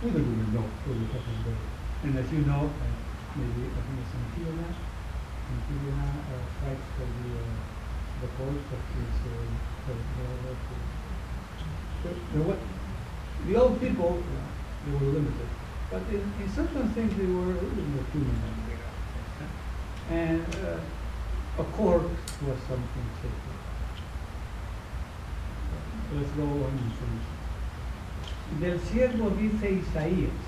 We don't even know who they have been buried. And as you know, maybe I think it's Antiola fights for the corpse of his the old people, they were limited, but in certain things they were a little more human than we are. And a corpse was something sacred. Let's go on and finish. Del siervo dice Isaías,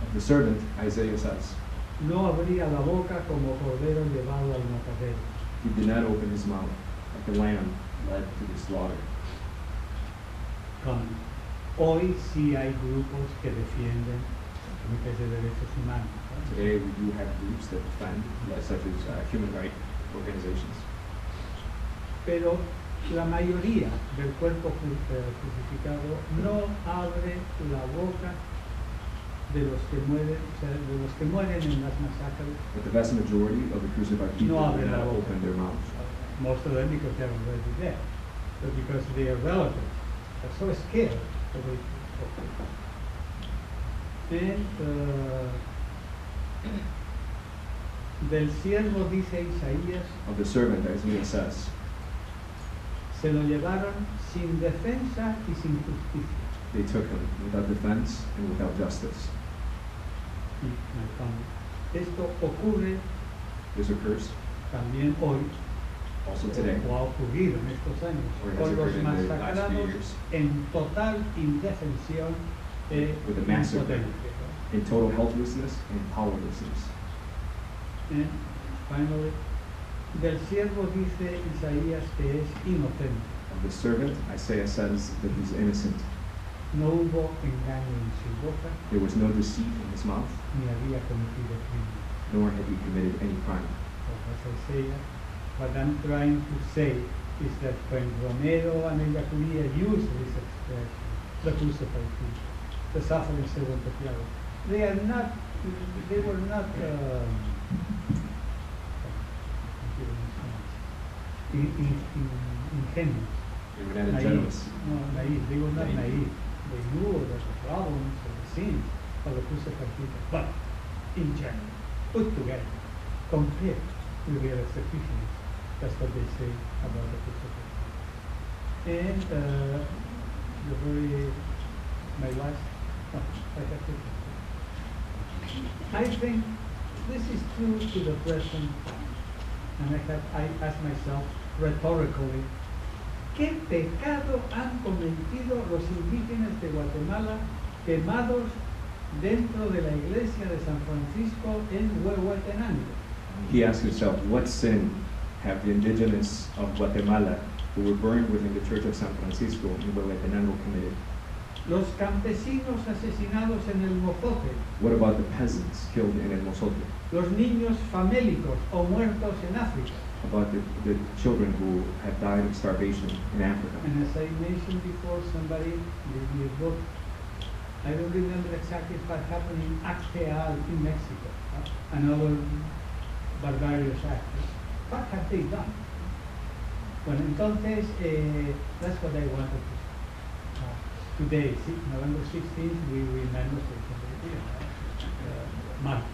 Of the servant, Isaiah says, no abría la boca como cordero llevado al matadero. he did not open his mouth like a lamb led to the slaughter. Hoy sí hay grupos que defienden comités de derechos humanos. ¿no? Today we do have groups that defend, such as human rights organizations. Pero la mayoría del cuerpo crucificado no abre la boca de los que mueren, o sea, de los que mueren en las masacres. But the vast majority of the crucified people No do abren la not boca. open their mouths. Most of them because they're already dead, but because their relatives are so scared of it. And del siervo dice Isaías, Of the servant, as Isaiah says, se lo llevaron sin defensa y sin justicia. they took him without defense and without justice. Y my family. Esto ocurre This occurs también hoy, also today, o ha ocurrido en estos años, or it has con los occurred in the last few masacrados years, en total indefensión e with the massacre, impotencia, ¿no? in total helplessness and powerlessness. And finally, del siervo dice Isaías que es inocente. Of the servant, Isaiah says that he's innocent. No hubo engaño en su boca, There was no deceit in his mouth, ni había cometido crimen. nor had he committed any crime. As I say, what I'm trying to say is that when Romero and Ellacuría used this expression, the crucified people, the suffering servant of Yahweh, they were not ingenuous. They were not Naive. ingenuous. No, naive. They were not Naive. naive. They knew that the problems and the sins of the crucified people, but in general, put together, compared with their executions, that's what they say about the crucified people. And my last, I have to. I think this is true to the present, and I ask myself rhetorically, ¿qué pecado han cometido los indígenas de Guatemala quemados dentro de la iglesia de San Francisco en Huehuetenango? He asked himself, what sin have the indigenous of Guatemala who were burned within the Church of San Francisco in Huehuetenango committed? Los campesinos asesinados en el Mozote, What about the peasants killed in El Mozote? los niños famélicos o muertos en África. About the children who have died of starvation in Africa? And as I mentioned before, somebody gave me a book. I don't remember exactly what happened in Acteal in Mexico, another barbarous act. What have they done? Bueno, entonces, that's what I wanted to say. Today, November 16th, we remember Martyrs.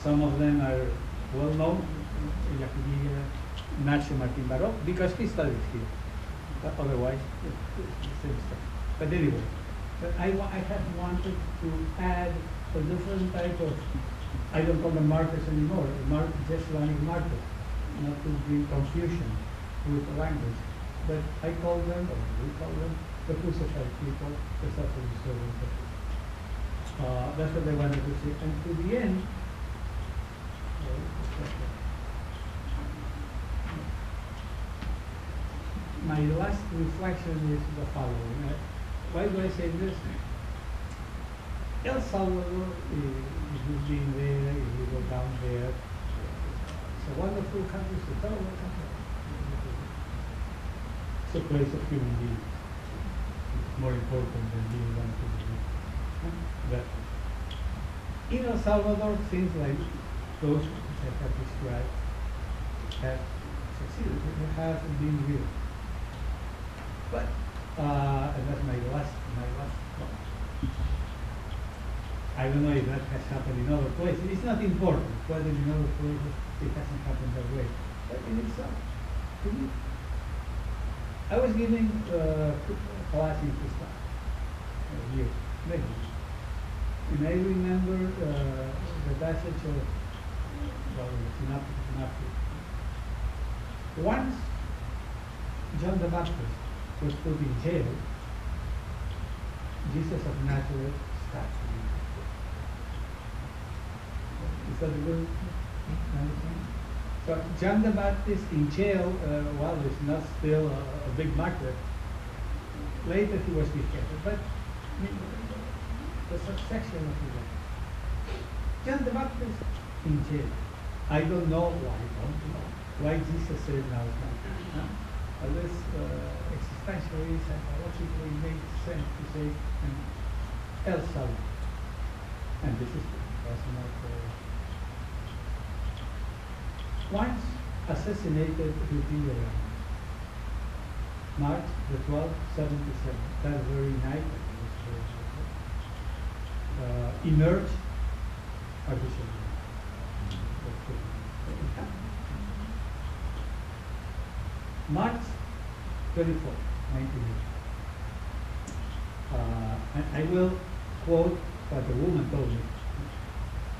Some of them are well known, Nacho Martin Baró, because he studies here. But otherwise, it's the same stuff. But anyway, I have wanted to add a different type of, I don't call them martyrs anymore, just Islamic martyrs, not to bring confusion with the language. But I call them, or we call them, the crucified people, the suffering servants of God. That's what I wanted to say. And to the end, my last reflection is the following. Why do I say this? El Salvador, if you've been there, if you go down there, it's a wonderful country, it's a terrible country. It's a place of human beings. It's more important than being one human being. But in El Salvador, things like those which I have described have succeeded, they have been real. But, and that's my last point. I don't know if that has happened in other places. It's not important whether in other places it hasn't happened that way. But in itself, to me, I was giving a class in Costa years, maybe. And I remember the passage of, well, it's in Africa. Once John the Baptist was put in jail, Jesus of Nazareth started. Is that a good understanding? So John the Baptist in jail, well, is not still a big martyr. Later he was beheaded, but the succession of his life. John the Baptist in jail. I don't know why. Don't know why Jesus said now. Unless existentially, psychologically, it makes sense to say El Salvador. And this is not once assassinated within the March the 12th, 77. That very night, emerged a bishop. March 24, 1980. And I will quote what the woman told me.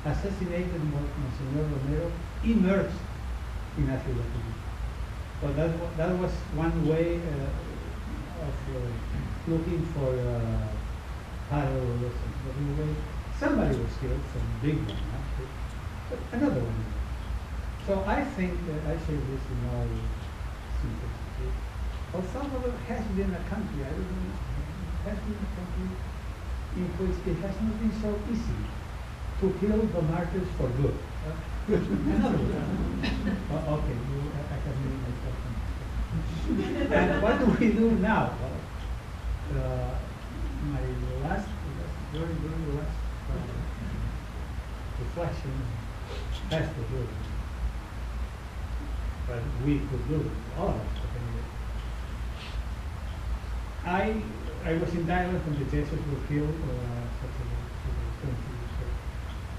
Assassinated Monsignor Romero emerged in Africa. So that was one way of looking for parallelism. But anyway, somebody was killed, some big one, but another one. So I think that I say this in all simplicity. El Salvador has been a country, I don't know, has been a country in which it has not been so easy to kill the martyrs for good. Another one. Okay, I have made myself. And what do we do now? My very last reflection has to do. But we could do, all of us. I was in Thailand when the Jesuits were killed,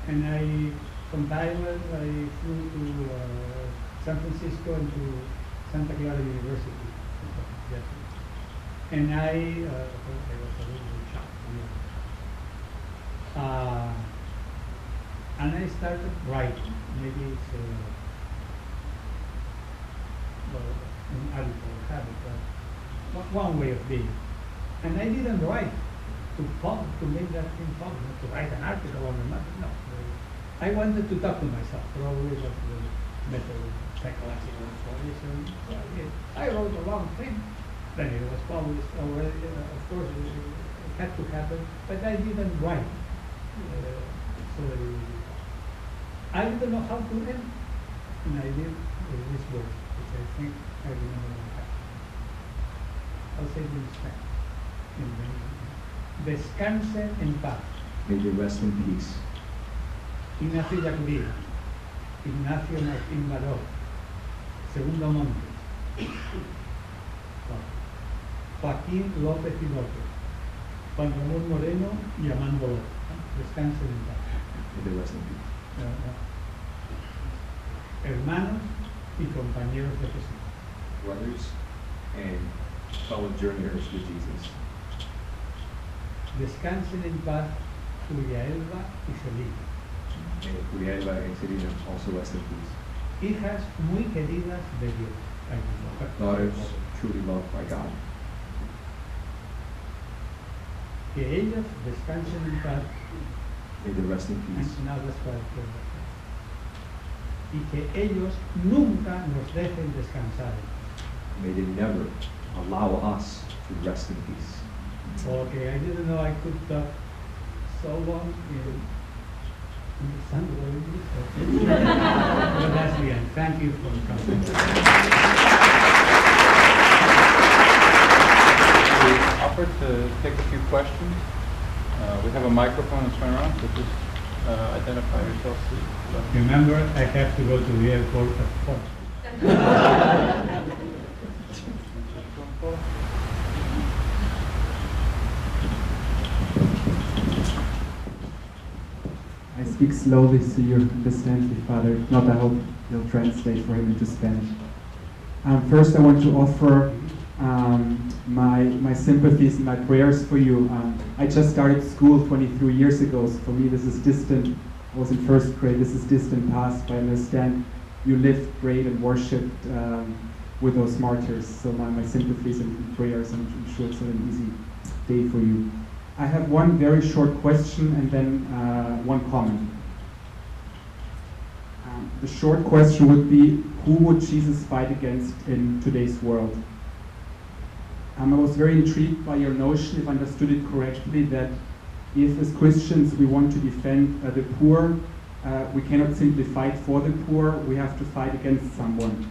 and from Thailand I flew to San Francisco and to Santa Clara University. And I was a little shocked. And I started writing. Maybe it's an article habit, but one way of being. And I didn't write to make that thing public, to write an article on the matter. No. I wanted to talk to myself, probably that's the method of psychological exploration. I wrote a long thing. Then it was published already. Of course, it had to happen, but I didn't write. So I didn't know how to end, and I did this book, which I think I remember what happened. I'll say this time. Descanse en paz. May they rest in peace. Ignacio Yacuría, Ignacio Martín Baró, Segundo Montes, Joaquín López y López, Juan Ramón Moreno y Amando López. Descansen en paz. May they rest in peace. Hermanos y compañeros de Jesús. Brothers and fellow journeyers with Jesus. Descansen en paz Julia Elba y Celina. May Julia Elba and Celina also rest in peace. Hijas muy queridas de Dios. Daughters truly loved by God. Que ellos descansen en paz. May they rest in peace. And now that's what y que ellos nunca nos dejen descansar. May they never allow us to rest in peace. Okay, I didn't know I could talk so long in understandable English. But that's the end. Thank you for coming. We offered to take a few questions. We have a microphone that's going around, so just identify yourself. Remember, I have to go to the airport at 4. I speak slowly so you understand me, Father. If not, I hope you'll translate for him into Spanish. First, I want to offer my sympathies and my prayers for you. I just started school 23 years ago, so for me this is distant. I was in first grade, this is distant past, but I understand you lived, prayed, and worshipped with those martyrs. So my sympathies and prayers, and I'm sure it's not an easy day for you. I have one very short question and then one comment. The short question would be, who would Jesus fight against in today's world? I was very intrigued by your notion, if I understood it correctly, that if as Christians we want to defend the poor, we cannot simply fight for the poor, we have to fight against someone.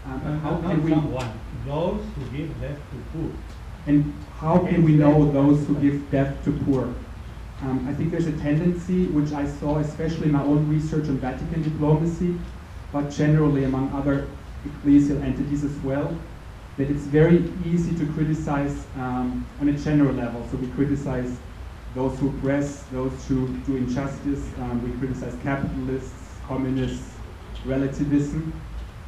How can we... Those who give death to poor. And how can we know those who give death to poor? I think there's a tendency, which I saw especially in my own research on Vatican diplomacy, but generally among other ecclesial entities as well, that it's very easy to criticize on a general level. So we criticize those who oppress, those who do injustice, we criticize capitalists, communists, relativism,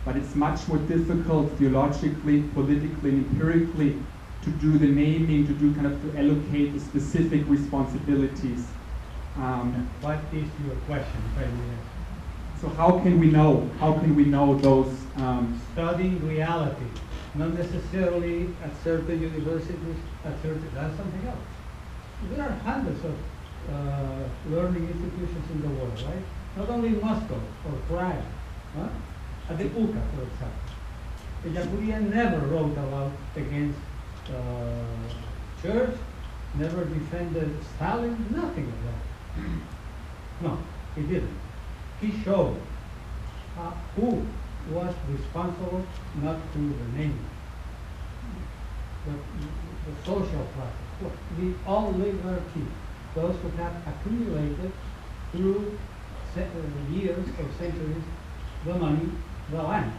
but it's much more difficult theologically, politically, and empirically to do the naming, to do kind of to allocate the specific responsibilities. What is your question, So how can we know? How can we know those? Studying reality, not necessarily at certain universities, that's something else. There are hundreds of learning institutions in the world, right? Not only in Moscow or Prague, huh? At the UCA, for example. The Yakutia never wrote about against church, never defended Stalin, nothing of that. No, he didn't. He showed who was responsible, not through the name, but the social process, the oligarchy, those who have accumulated through years or centuries the money, the land.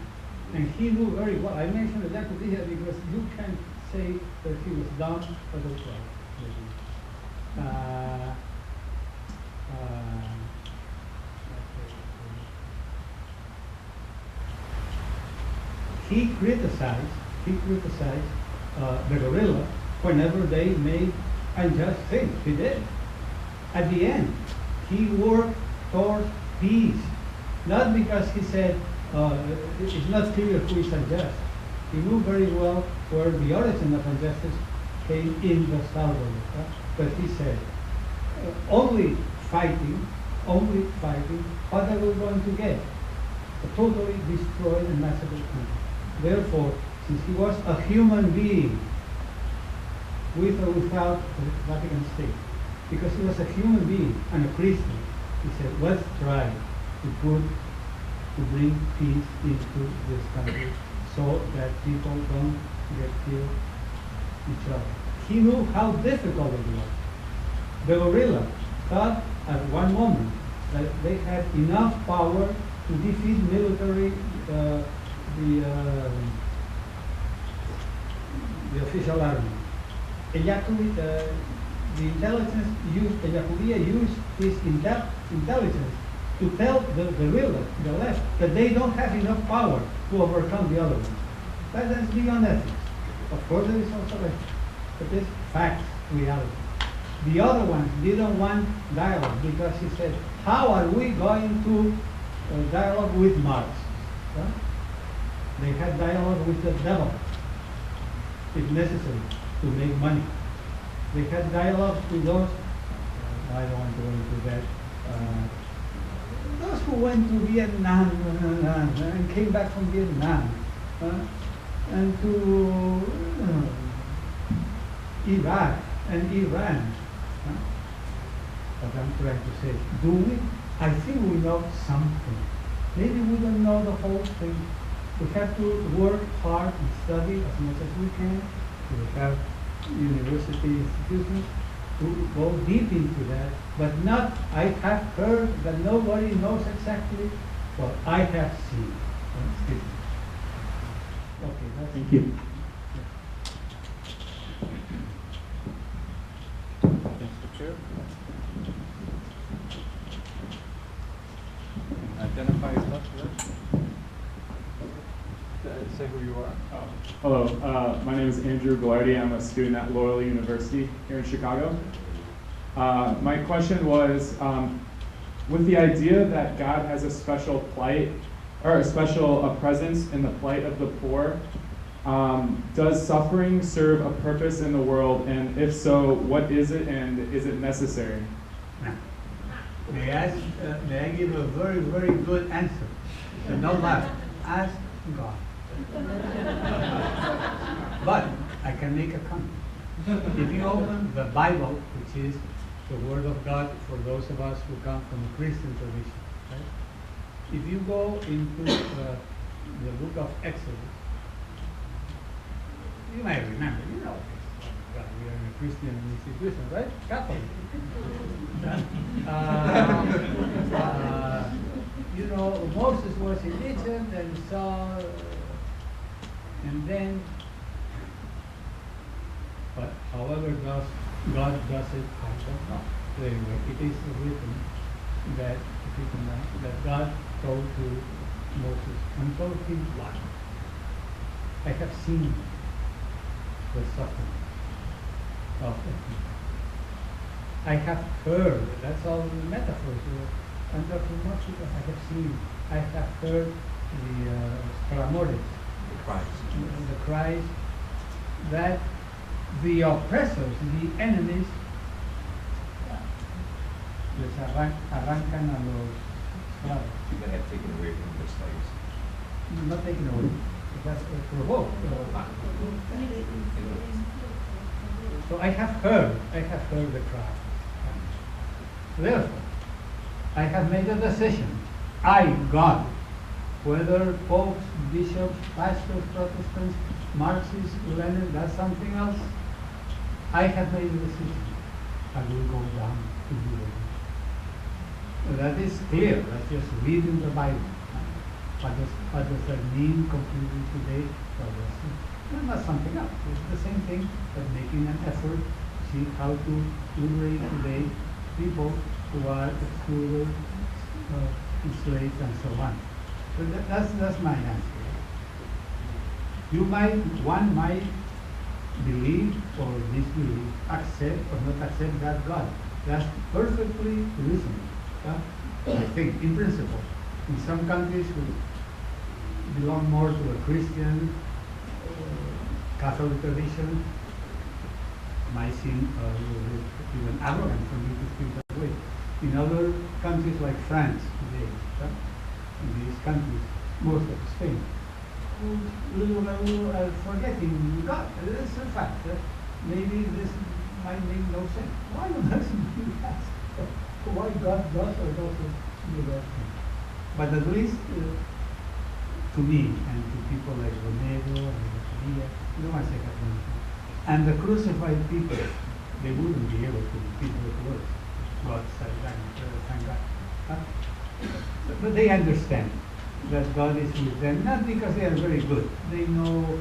And he knew very well. I mentioned the Yakutia because you can say that he was done for the trial. He criticized the guerrilla whenever they made unjust things. He did. At the end, he worked towards peace, not because he said it's not clear who is unjust. He knew very well where the origin of injustice came in the Salvador. But he said, only fighting, what are we going to get? A totally destroyed and massacred country. Therefore, since he was a human being, with or without the Vatican State, because he was a human being and a Christian, he said, let's try to bring peace into this country so that people don't get killed each other. He knew how difficult it was. The guerrilla thought at one moment that they had enough power to defeat military, the official army. The intelligence used, the Yakutia used his intelligence to tell the guerrilla, the left, that they don't have enough power to overcome the other ones. That is beyond ethics. Of course, there is also ethics, but it's facts, reality. The other ones didn't want dialogue because he said, how are we going to dialogue with Marx? Huh? They had dialogue with the devil, if necessary, to make money. They had dialogue with those, I don't want to go into that, those who went to Vietnam and came back from Vietnam, and to Iraq and Iran. But I'm trying to say, do we? I think we know something. Maybe we don't know the whole thing. We have to work hard and study as much as we can. We have university institutions to go deep into that, but not, I have heard that nobody knows exactly what I have seen. Okay, that's Thank you. Mr. Chair. Identify yourself, please. Say who you are. Hello, my name is Andrew Goulardi. I'm a student at Loyola University here in Chicago. My question was, with the idea that God has a special plight, or a special presence in the plight of the poor, does suffering serve a purpose in the world? And if so, what is it, and is it necessary? May I give a very, very good answer? So no laugh. Ask God. But I can make a comment. If you open the Bible, which is the Word of God for those of us who come from a Christian tradition. Right? If you go into the book of Exodus, you might remember, you know, well, we are in a Christian institution, right? Catholic. You know, Moses was in Egypt and saw, and then, but however God does it, I don't know. So anyway, it is written that God told to Moses and told him what? I have seen the suffering of the people. I have heard, that's all the metaphors. And therefore, not because I have seen, I have heard the clamores, the cries that the oppressors, the enemies, les arrancan a los esclavos. That have taken away from the slaves. Not taken away, that's provoked. So I have heard the cry. Therefore, I have made a decision. I, God, whether popes, bishops, pastors, Protestants, Marxists, Lenin, that's something else, I have made a decision. I will go down to do it. That is clear. That's just reading the Bible. What does that mean completely today? Well, that's something else. It's the same thing, but making an effort to see how to liberate today people who are excluded, enslaved, and so on. So that's my answer. One might believe or disbelieve, accept or not accept that God. That's perfectly reasonable. I think, in principle, in some countries who belong more to a Christian Catholic tradition, might seem a little bit even arrogant for me to speak that way. In other countries like France today, in these countries, most of Spain, little are forgetting God. It's a fact. Maybe this might make no sense. Why on earth do you ask? Why God does or doesn't do that thing? But at least to me and to people like Romero and Maria, you know, I say and the crucified people, they wouldn't be able to repeat those words. God said, thank God. But they understand that God is with them, not because they are very good. They know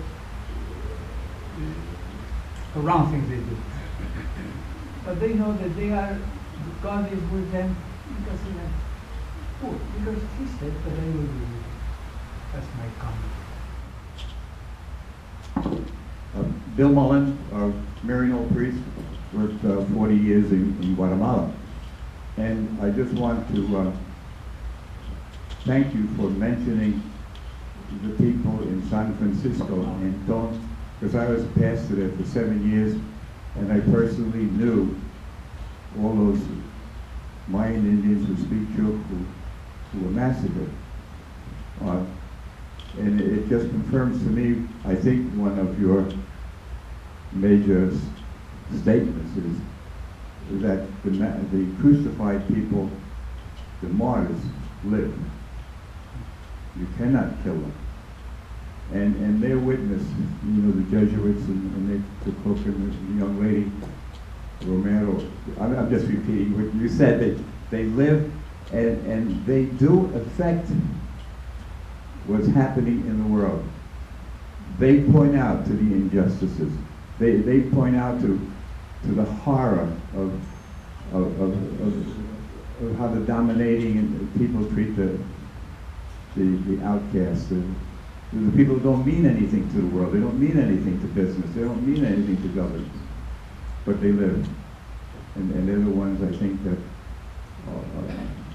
the wrong things they do. But they know that God is with them because they are poor. Because He said that I will be with them. That's my comment. Bill Mullen, Maryknoll priest, worked 40 years in Guatemala. And I just want to thank you for mentioning the people in San Francisco and don't, because I was a pastor there for 7 years, and I personally knew all those Mayan Indians who speak Chuk who were massacred. And it just confirms to me, I think one of your major statements is that the crucified people, the martyrs, live. You cannot kill them. And their witness, you know, the Jesuits and they took hook and the young lady, Romero, I'm just repeating what you said, they live and they do affect what's happening in the world. They point out to the injustices. They point out to the horror of how the dominating people treat the outcasts. The people who don't mean anything to the world. They don't mean anything to business. They don't mean anything to government. But they live. And they're the ones I think that,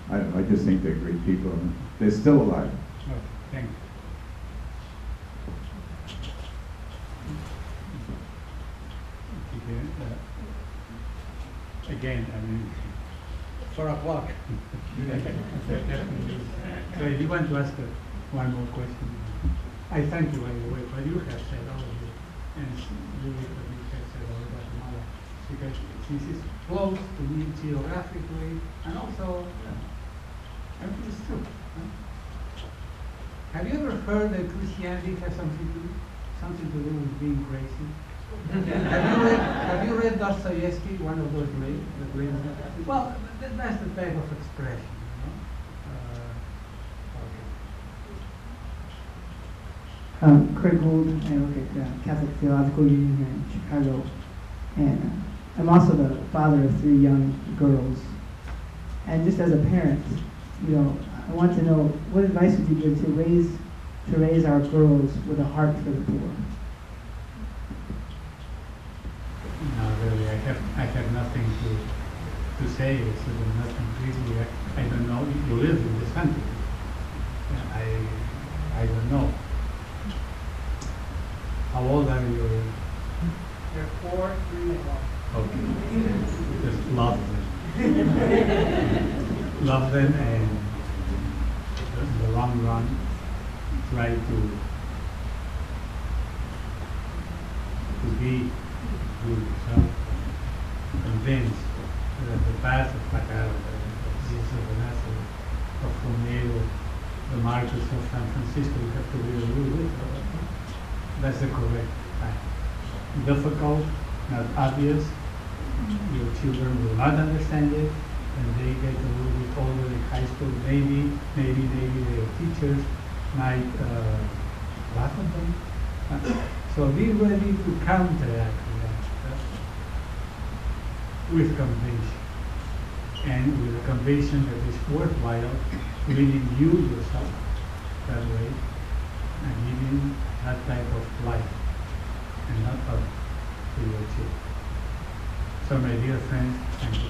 I just think they're great people. They're still alive. Okay, thank you. Again, I mean, 4 o'clock. So if you want to ask one more question, I thank you, by the way, for you have said all of it, and really what you have said all about Guatemala. because this is close to me geographically, and also, everything is true. Have you ever heard that Christianity has something to do with being crazy? have you read Dostoevsky, one of those great? Well, that's the type of expression. Craig Gould, I work at Catholic Theological Union here in Chicago, and I'm also the father of 3 young girls. And just as a parent, I want to know what advice would you give to raise our girls with a heart for the poor? No, really, I have nothing to say. It's nothing really. I don't know. You live in this country. I don't know. How old are you? They're 4, 3, and 1. Okay. Just love them. Love them, and in the long run, try to be good, convinced that the path of Pacaro, of Jesus of Nazareth, of Romero, the Martyrs of San Francisco, you have to be a little bit. That's the correct path. Difficult, not obvious. Your children will not understand it, and they get a little bit older in high school. Maybe their teachers might laugh at them. So be ready to counteract that with conviction, and with a conviction that is worthwhile, leading you yourself that way, and giving that type of life, and not up to your children. So my dear friends, thank you.